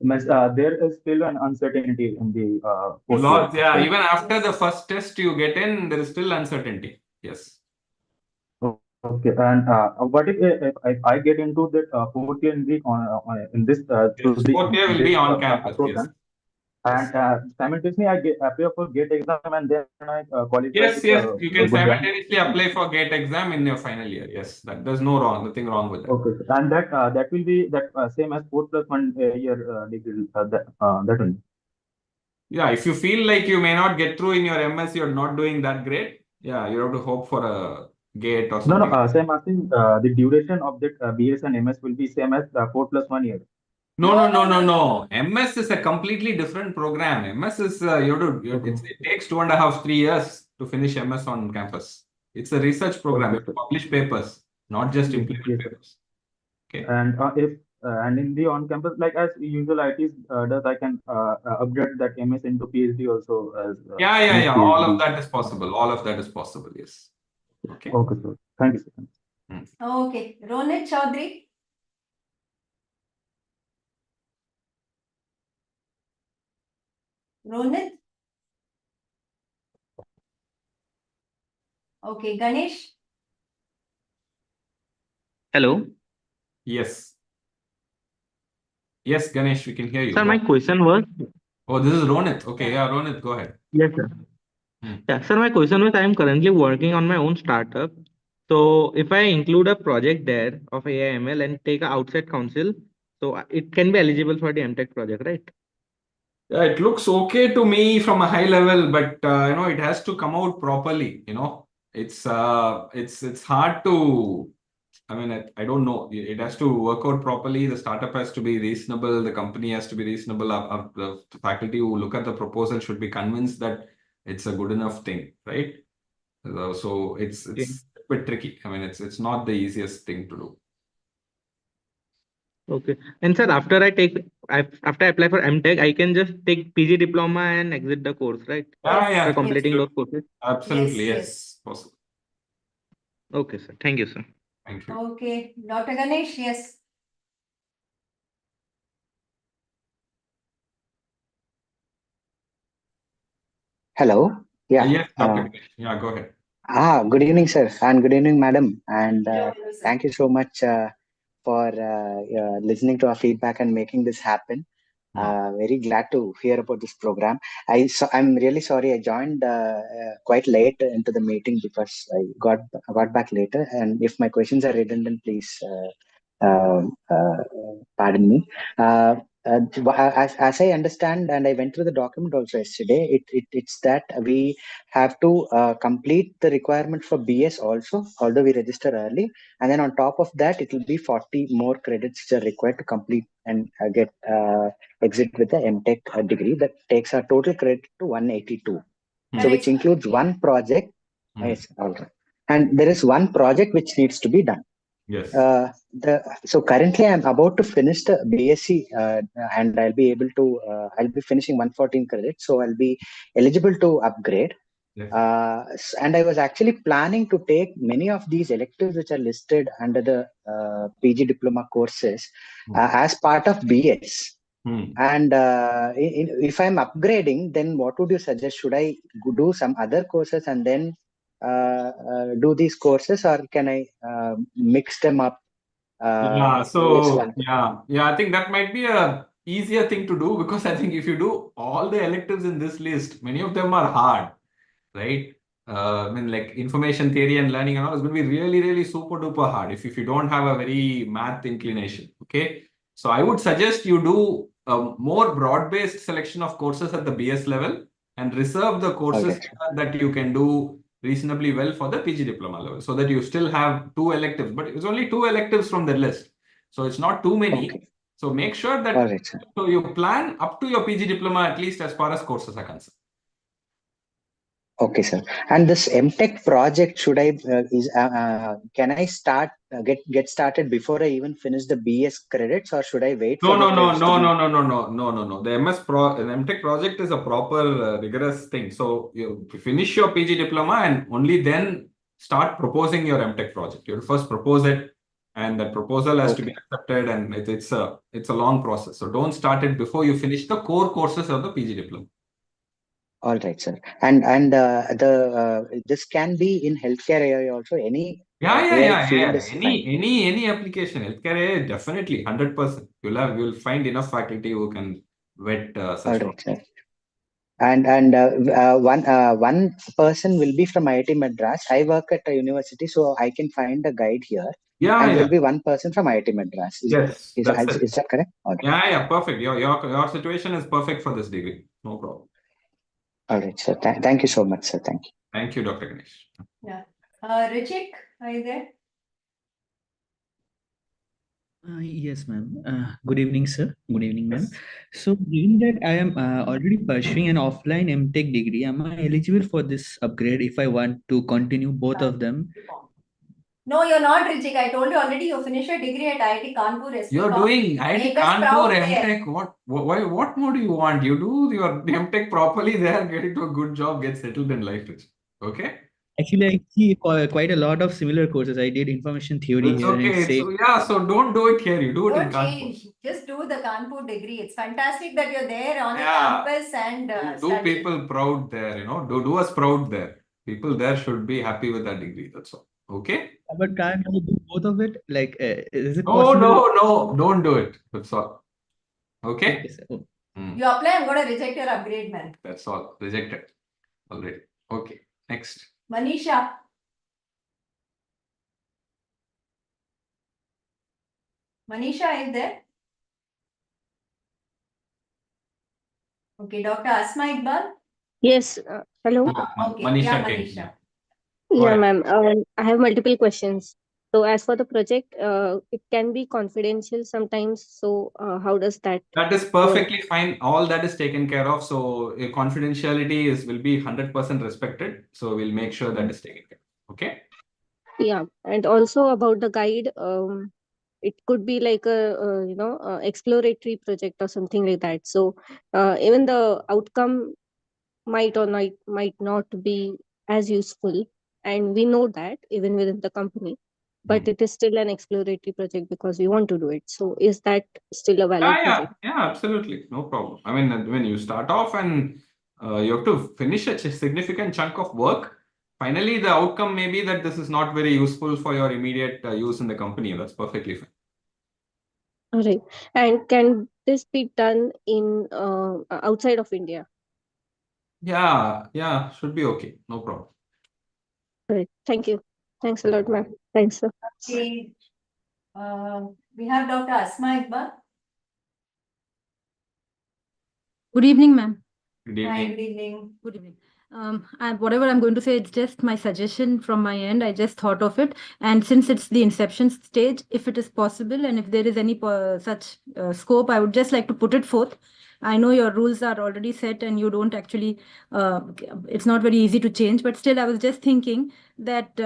there is still an uncertainty in the fourth year. Lots, yeah. Even after the first test you get in, there is still uncertainty. Yes. Okay, and what if I get into that fourth year in this through Yes. the Fourth year will this be on campus. Yes. program, and simultaneously I appear for GATE exam and then I qualify Yes, with yes. You a can good rank. simultaneously apply for GATE exam in your final year. Yes, there's nothing wrong with that. Okay, sir. And that will be that same as 4+1 year degree that one. Yeah, if you feel like you may not get through in your MS, you're not doing that great. Yeah, you have to hope for a GATE or No, something. same asking the duration of that BS and MS will be same as 4+1 year. No. MS is a completely different program. MS is it takes 2.5, 3 years to finish MS on campus. It's a research program. You Okay, have to sir. publish papers, not just Yes, implement yes, sir. papers. Okay. And if and in the on campus, like as usual ITs does, I can upgrade that MS into PhD also as MS Yeah. All of PhD. that is possible. All of that is possible. Yes. Okay. Okay, sir. Thank you, sir. Okay, Ronit Chaudhary. Ronit. Okay, Ganesh. Hello. Yes. Yes, Ganesh, we can hear you. Sir, Go my on. question was, Oh, this is Ronit. Okay, yeah, Ronit, go ahead. yes, sir. Yeah, sir, my question was, I am currently working on my own startup. So if I include a project there of AI/ML and take a outside counsel, so it can be eligible for the MTech project, right? Yeah, it looks okay to me from a high level, but it has to come out properly. It's hard to. I mean, I don't know. It has to work out properly. The startup has to be reasonable. The company has to be reasonable. The faculty who look at the proposal should be convinced that it's a good enough thing, right? So it's Okay. a bit tricky. I mean, it's not the easiest thing to do. Okay. And sir, after I apply for MTech, I can just take PG diploma and exit the course, right? Yeah. For completing those courses. Absolutely, Yes, yes. Possible. Okay, sir. Thank you, sir. Thank you. Okay, Dr. Ganesh, yes. Hello. Yeah. Yes, Dr. Ganesh. Yeah, go ahead. Good evening, sir, and good evening, madam. And thank you so much for listening to our feedback and making this happen. Very glad to hear about this program. I'm really sorry I joined quite late into the meeting because I got back later. And if my questions are redundant, please pardon me. As I understand, and I went through the document also yesterday, it's that we have to complete the requirement for BS also, although we register early. And then on top of that, it will be 40 more credits which are required to complete and get exit with the MTech degree. That takes our total credit to 182. So which includes one project. Yes, all right. And there is one project which needs to be done. Yes. So currently I'm about to finish the BSc and I'll be finishing 114 credits. So I'll be eligible to upgrade. Yes. And I was actually planning to take many of these electives which are listed under the PG diploma courses as part of BS. And if I'm upgrading, then what would you suggest? Should I do some other courses and then do these courses, or can I mix them up? I think that might be a easier thing to do because I think if you do all the electives in this list, many of them are hard, right? I mean, like information theory and learning and all is going to be really, really super duper hard if you don't have a very math inclination. Okay. So I would suggest you do a more broad-based selection of courses at the BS level and reserve the courses that you can do reasonably well for the PG diploma level so that you still have 2 electives, but it's only 2 electives from the list. So it's not too many. So make sure that so you plan up to your PG diploma at least as far as courses are concerned. Okay, sir. And this MTech project, can I start get started before I even finish the BS credits, or should I wait for the credits? No. The MTech project is a proper rigorous thing. So you finish your PG diploma and only then start proposing your MTech project. You'll first propose it and that proposal has to be accepted, and it's a long process. So don't start it before you finish the core courses of the PG diploma. All right, sir. And this can be in healthcare AI also. Any AI field is fine. Any application, healthcare AI, definitely 100%. You'll find enough faculty who can vet All such. right, sir. And one person will be from IIT Madras. I work at a university, so I can find a guide here. And there will be one person from IIT Madras. Yes, that's it. Is that correct? All right. Yeah, perfect. Your situation is perfect for this degree. No problem. All right, sir. Thank you so much, sir. Thank you. Thank you, Dr. Ganesh. Yeah. Richik, are you there? Yes, ma'am. Good evening, sir. Good evening, ma'am. So, given that I am already pursuing an offline MTech degree, am I eligible for this upgrade if I want to continue both of them? No, you're not, Richik. I told you already. You finished your degree at IIT Kanpur. You're doing IIT Make us proud Kanpur there. MTech. What more do you want? You do your MTech properly there, get into a good job, get settled in life, Richik. Okay? Actually, I see quite a lot of similar courses. I did information theory It's here and okay. same. So don't do it here. You do it in Don't Kanpur. change. Just do the Kanpur degree. It's fantastic that you're there on the Yeah. campus and Do study. people proud there, do us proud there. People there should be happy with that degree. That's all. Okay? But can't I do both of it? Like, is it No, possible? don't do it. That's all. Okay? Okay, sir. Oh. You apply, I'm going to reject your upgrade, man. That's all. Rejected already. Okay. Next. Manisha. Manisha, are you there? Okay, Dr. Asma Iqbal. Yes. Hello. Okay. Manisha Yeah, came. Manisha. Yeah, ahead. ma'am. I have multiple questions. So, as for the project, it can be confidential sometimes. So, how does that That is work? perfectly fine. All that is taken care of. So confidentiality will be 100% respected. So we'll make sure that is taken care of. Okay? Yeah, and also about the guide, it could be like a exploratory project or something like that. So, even the outcome might or might not be as useful, and we know that even within the company, but it is still an exploratory project because we want to do it. So, is that still a valid project? Yeah, absolutely. No problem. I mean, when you start off and you have to finish a significant chunk of work, finally, the outcome may be that this is not very useful for your immediate use in the company. That's perfectly fine. All right. And can this be done in outside of India? Yeah, should be okay. No problem. All right. Thank you. Thanks a lot, ma'am. Thanks, sir. Okay. We have Dr. Asma Iqbal. Good evening, ma'am. Good Hi, evening. good evening. Good evening. Whatever I'm going to say, it's just my suggestion from my end. I just thought of it. And since it's the inception stage, if it is possible and if there is any such scope, I would just like to put it forth. I know your rules are already set and you don't actually, it's not very easy to change, but still I was just thinking that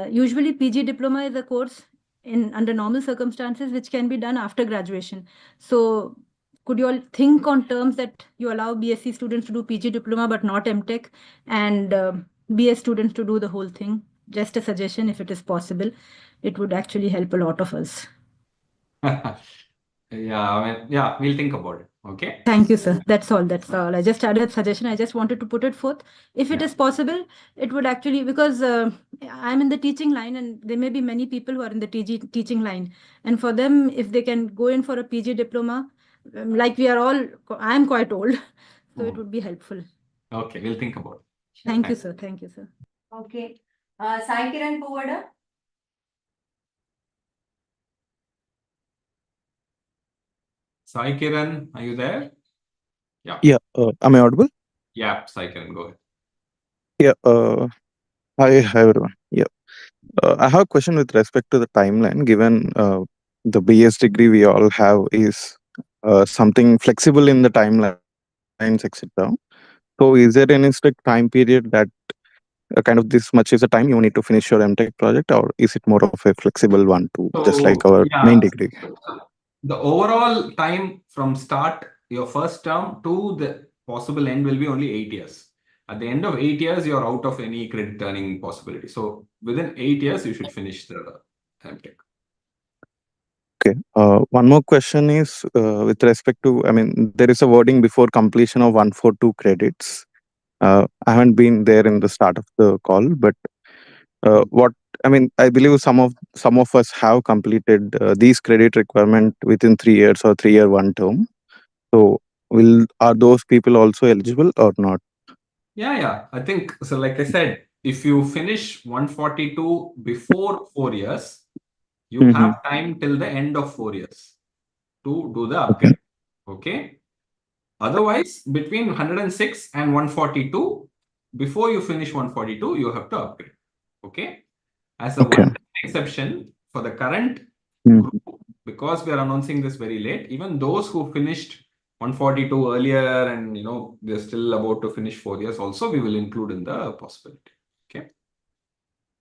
usually PG Diploma is a course under normal circumstances which can be done after graduation. So could you all think on terms that you allow BSc students to do PG Diploma but not MTech and BS students to do the whole thing? Just a suggestion if it is possible. It would actually help a lot of us. Yeah, we'll think about it. Okay. Thank you, sir. That's all. I just added a suggestion. I just wanted to put it forth. If it is possible, it would actually, because I'm in the teaching line and there may be many people who are in the teaching line. And for them, if they can go in for a PG Diploma, like we are all, I'm quite old, so it would be helpful. Okay, we'll think about it. Thank you, sir. Thank you, sir. Okay. Sai Kiran Puvada. Sai Kiran, are you there? Yeah. Yeah. Am I audible? Yeah, Sai Kiran, go ahead. Yeah. Hi, everyone. Yeah. I have a question with respect to the timeline. Given the BS degree we all have is something flexible in the timelines, etc. So, is there any strict time period that kind of this much is the time you need to finish your MTech project, or is it more of a flexible one too, just like our main degree? The overall time from start, your first term to the possible end will be only 8 years. At the end of 8 years, you're out of any credit earning possibility. So within 8 years, you should finish the MTech. Okay. One more question is with respect to, I mean, there is a wording before completion of 142 credits. I haven't been there in the start of the call, but what I mean, I believe some of us have completed these credit requirement within 3 years or 3-year one term. So, are those people also eligible or not? Yeah. I think so. Like I said, if you finish 142 before 4 years, you have time till the end of 4 years to do the upgrade. Okay. Otherwise, between 106 and 142, before you finish 142, you have to upgrade. Okay. As a one exception for the current group, because we are announcing this very late, even those who finished 142 earlier and they're still about to finish 4 years also, we will include in the possibility. Okay.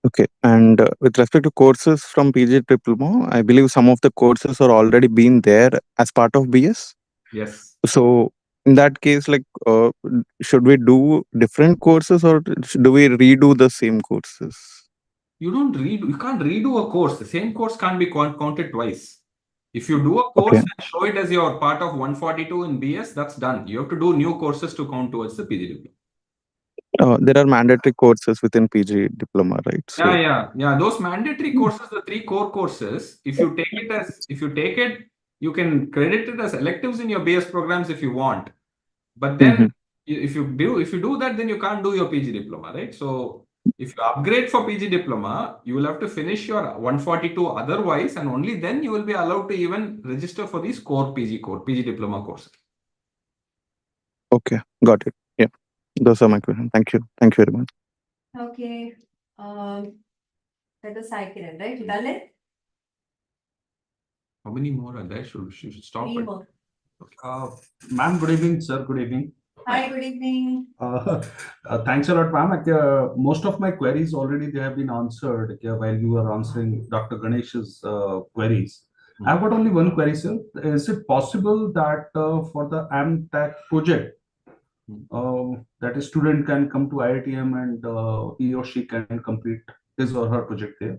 Okay. And with respect to courses from PG Diploma, I believe some of the courses are already been there as part of BS. Yes. So in that case, like, should we do different courses or do we redo the same courses? You can't redo a course. The same course can't be counted twice. If you do a course and show it as your part of 142 in BS, that's done. You have to do new courses to count towards the PG Diploma. There are mandatory courses within PG Diploma, right? So, Yeah. Those mandatory courses, the 3 core courses, if you take it, you can credit it as electives in your BS programs if you want. But then if you do that, then you can't do your PG Diploma, right? So if you upgrade for PG Diploma, you will have to finish your 142 otherwise, and only then you will be allowed to even register for these PG Diploma courses. Okay, got it. Yeah, those are my questions. Thank you. Thank you very much. Okay. That was Saikiran, right? Lalit? How many more are there? Should stop 3 it. more. Ma'am, good evening, sir. Good evening. Hi, good evening. Thanks a lot, ma'am. Most of my queries already they have been answered while you were answering Dr. Ganesh's queries. I've got only one query, sir. Is it possible that for the MTech project, that a student can come to IITM and he or she can complete his or her project there?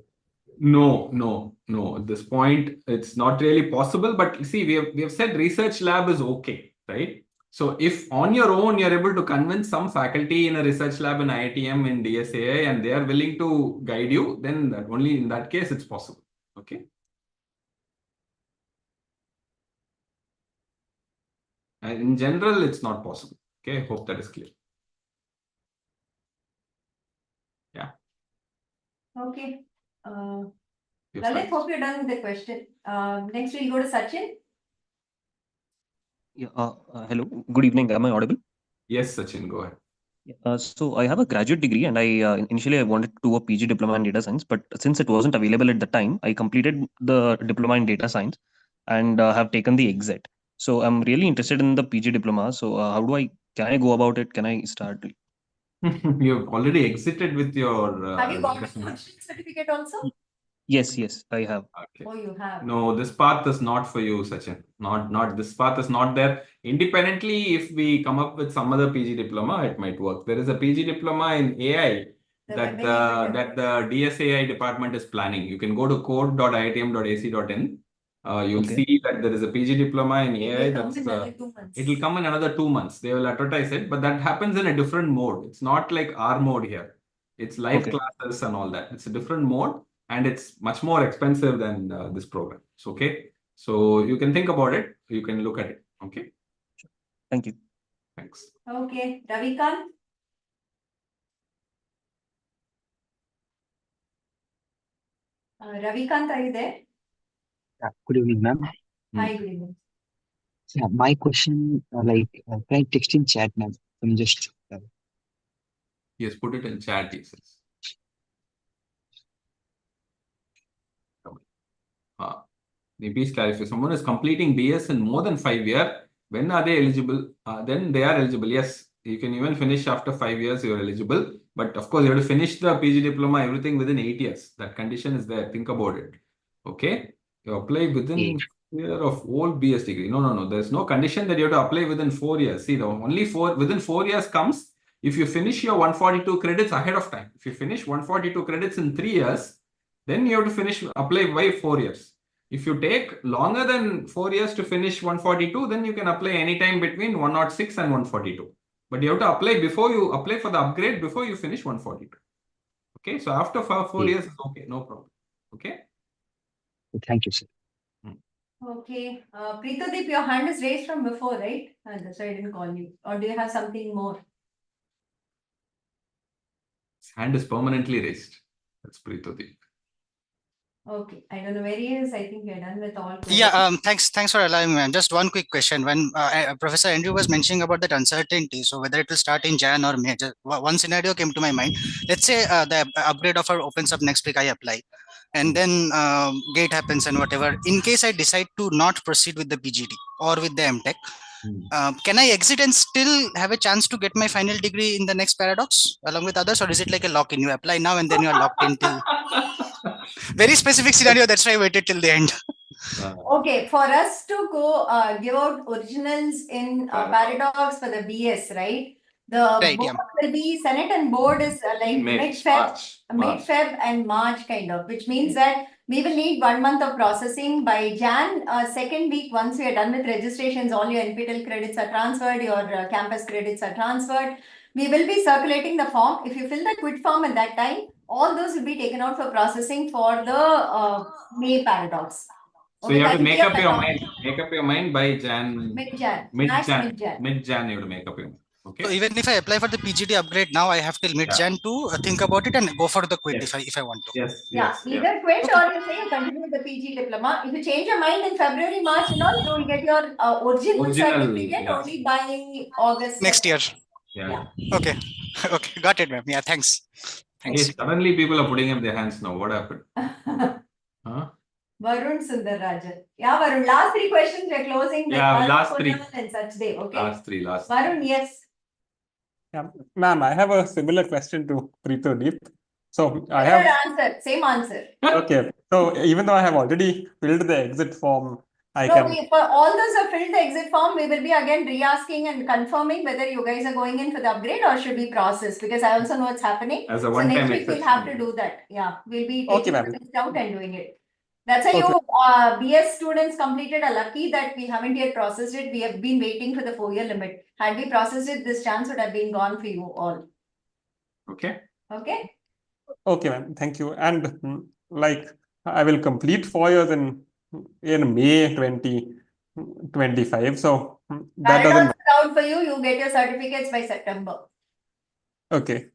No. At this point, it's not really possible. But you see, we have said research lab is okay, right? So if on your own you're able to convince some faculty in a research lab in IITM in DSAI and they are willing to guide you, then only in that case it's possible. Okay. And in general, it's not possible. Okay. Hope that is clear. Yeah. Okay. Lalit, hope you're done with the question. Next, we'll go to Sachin. Yeah, hello, good evening. Am I audible? Yes, Sachin, go ahead. So I have a graduate degree and initially I wanted to do a PG diploma in data science, but since it wasn't available at the time, I completed the diploma in data science and have taken the exit. So I'm really interested in the PG diploma. So can I go about it? Can I start? You've already exited with your. Have you got a functioning certificate also? Yes, I have. Okay. Oh, you have. No, this path is not for you, Sachin. Not this path is not there. Independently, if we come up with some other PG diploma, it might work. There is a PG diploma in AI that the DSAI department is planning. You can go to code.iitm.ac.in. You'll see that there is a PG diploma in AI. It will come in another 2 months. They will advertise it, but that happens in a different mode. It's not like our mode here. It's live classes and all that. It's a different mode. And it's much more expensive than this program. So, okay. So you can think about it. You can look at it. Okay. Thank you. Thanks. Okay. Ravikant? Ravikant, are you there? Yeah, good evening, ma'am. Hi, good evening. Yeah, my question, can I text in chat, ma'am? I'm just. Yes, put it in chat, Jesus. Please clarify. If someone is completing BS in more than 5 years, when are they eligible? Then they are eligible. Yes, you can even finish after 5 years, you're eligible. But of course, you have to finish the PG diploma, everything within 8 years. That condition is there. Think about it. Okay. You apply within year of old BS degree. No. There's no condition that you have to apply within 4 years. See, the only within 4 years comes if you finish your 142 credits ahead of time. If you finish 142 credits in 3 years, then you have to apply by 4 years. If you take longer than 4 years to finish 142, then you can apply anytime between 106 and 142. But you have to apply before you apply for the upgrade before you finish 142. Okay, so after 4 years is okay, no problem. Okay. Thank you, sir. Okay, Preetodeep, your hand is raised from before, right? That's why I didn't call you. Or do you have something more? His hand is permanently raised. That's Preetodeep. Okay, I don't know where he is. I think we're done with all questions. Yeah, thanks for allowing me. Just one quick question. When Professor Andrew was mentioning about that uncertainty, so whether it will start in Jan or May, one scenario came to my mind. Let's say the upgrade offer opens up next week, I apply, and then gate happens and whatever. In case I decide to not proceed with the PGD or with the MTech, can I exit and still have a chance to get my final degree in the next paradox along with others, or is it like a lock-in? You apply now and then you are locked in till very specific scenario. That's why I waited till the end. Okay, for us to go give out originals in Paradox for the BS, right? The board will be Senate and board is like mid-Feb and March kind of, which means that we will need 1 month of processing by Jan. Second week, once we are done with registrations, all your NPTEL credits are transferred, your campus credits are transferred. We will be circulating the form. If you fill the quit form at that time, all those will be taken out for processing for the May Paradox. So you have to make up your mind. Make up your mind by Jan. Mid-Jan. Mid-Jan. Mid-Jan, you have to make up your mind. Okay. So even if I apply for the PGD upgrade now, I have till mid-Jan to think about it and go for the quit if I want to. Yes. Yeah, either quit or you say you continue with the PG diploma. If you change your mind in February, March, and all, you will get your original certificate only by August. Next year. Yeah. Okay. Okay. Got it, ma'am. Yeah. Thanks. Hey, suddenly people are putting up their hands now. What happened? Huh? Varun Sundar Rajan. Yeah, Varun. Last 3 questions we're closing. Yeah, last 3. And such day. Okay. Last 3. Varun, yes. Yeah, ma'am, I have a similar question to Preetodeep. So I Similar have answer, same answer. okay. So even though I have already filled the exit form, I No, can. for all those who filled the exit form, we will be again re-asking and confirming whether you guys are going in for the upgrade or should we process, because I also know it's happening. As a So one-time next week we'll have to exception. do that. Yeah, we'll be Okay, taking ma'am. this out and doing it. That's how Okay. you BS students completed are lucky that we haven't yet processed it. We have been waiting for the 4-year limit. Had we processed it, this chance would have been gone for you all. Okay. Okay. Okay, ma'am. Thank you. And like I will complete 4 years in May 2025. So that doesn't Paradox is out for you. You get your certificates by September. okay.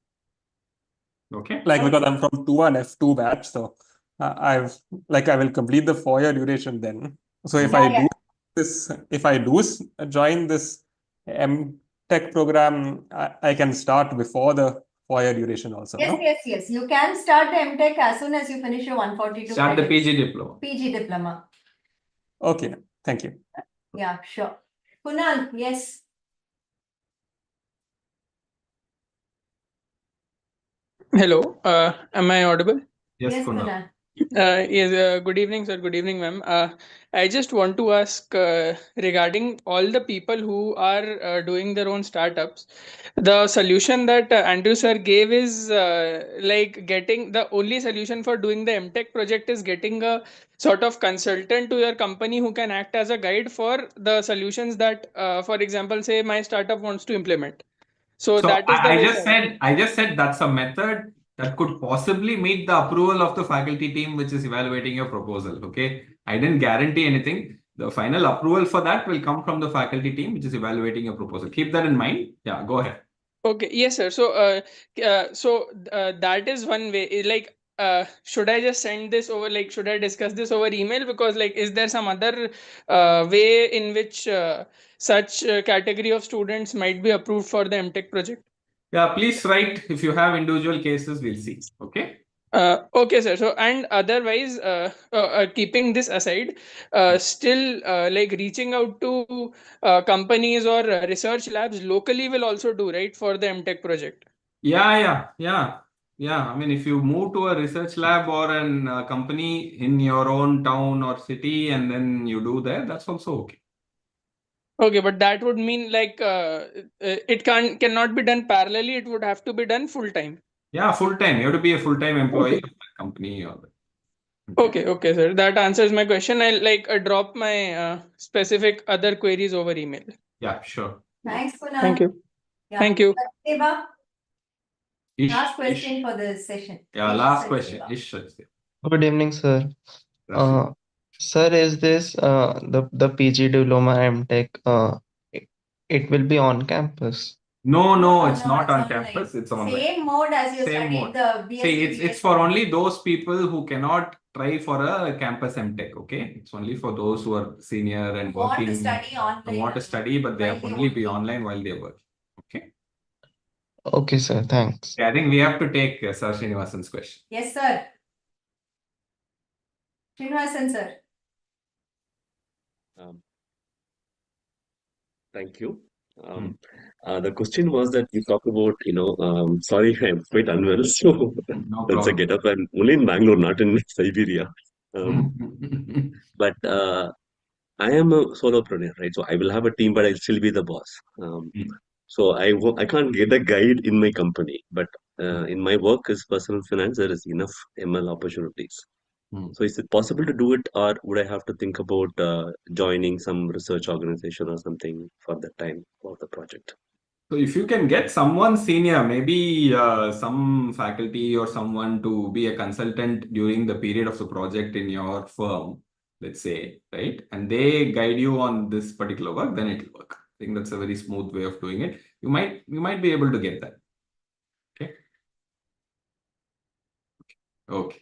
Okay. Like because I'm from 2 and F2 batch, so I will complete the 4-year duration then. So if I do this, if I do join this MTech program, I can start before the 4-year duration also. Yes, no? yes. You can start the MTech as soon as you finish your 142. Start the credits. PG diploma. PG diploma. Okay, thank you. Yeah, sure. Kunal, yes. Hello, am I audible? Yes, Kunal. Yes, good evening, sir. Good evening, ma'am. I just want to ask regarding all the people who are doing their own startups. The solution that Andrew sir gave is like getting the only solution for doing the MTech project is getting a sort of consultant to your company who can act as a guide for the solutions that, for example, say my startup wants to implement. So that is the I just said that's a method that could possibly meet the approval of the faculty team which is evaluating your proposal. Okay. I didn't guarantee anything. The final approval for that will come from the faculty team which is evaluating your proposal. Keep that in mind. Yeah, go ahead. Okay, yes, sir. So, that is one way. Like, should I just send this over? Like, should I discuss this over email? Because, like, is there some other way in which such category of students might be approved for the MTech project? Yeah, please write if you have individual cases. We'll see. Okay. Okay, sir. So, and otherwise, keeping this aside, still like reaching out to companies or research labs locally will also do, right, for the MTech project. Yeah. I mean, if you move to a research lab or an company in your own town or city and then you do that, that's also okay. Okay, but that would mean like it cannot be done parallelly. It would have to be done full time. Yeah, full time. You have to be a full time employee of the company or Okay, sir. That answers my question. I'll drop my specific other queries over email. Yeah, sure. Thanks, Kunal. Thank you. Yeah. Thank you. Eva, Ish, last question for this session. Yeah, Ish, last Sachdeva. question. Ish, Good evening, sir. Rafi. Sir, is this the PG Diploma MTech? It will be on campus. No, it's No, not it's on online. campus. It's online. Same mode as you Same studied mode. the BSc. See, it's for only those people who cannot try for a campus MTech. Okay, it's only for those who are senior and Want to working, study online. want to study, but they while have they only work. be online while they work. Okay. Okay, sir. Thanks. Yeah, I think we have to take Sir Srinivasan's question. Yes, sir. Srinivasan, sir. Thank you. The question was that you talk about, sorry, I'm quite unwell. So once I get up, I'm only in Bangalore, not in Siberia. But I am a solopreneur, right? So I will have a team, but I'll still be the boss. So I can't get a guide in my company, but in my work as personal finance, there is enough ML opportunities. So is it possible to do it, or would I have to think about joining some research organization or something for that time for the project? So if you can get someone senior, maybe some faculty or someone to be a consultant during the period of the project in your firm, let's say, right? And they guide you on this particular work, then it will work. I think that's a very smooth way of doing it. You might be able to get that. Okay. Okay.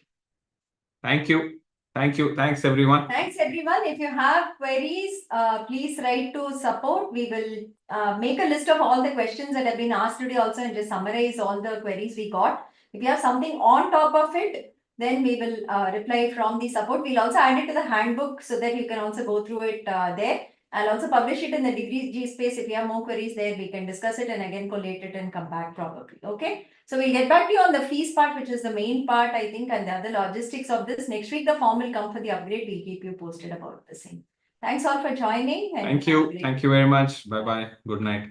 Thank you. Thanks, everyone. Thanks, everyone. If you have queries, please write to support. We will make a list of all the questions that have been asked today also and just summarize all the queries we got. If you have something on top of it, then we will reply from the support. We'll also add it to the handbook so that you can also go through it there. I'll also publish it in the degree G space. If you have more queries there, we can discuss it and again collate it and come back probably. Okay. So we'll get back to you on the fees part, which is the main part, I think, and the other logistics of this. Next week, the form will come for the upgrade. We'll keep you posted about the same. Thanks all for joining. And Thank you. Thank you very much. Bye-bye. Good night.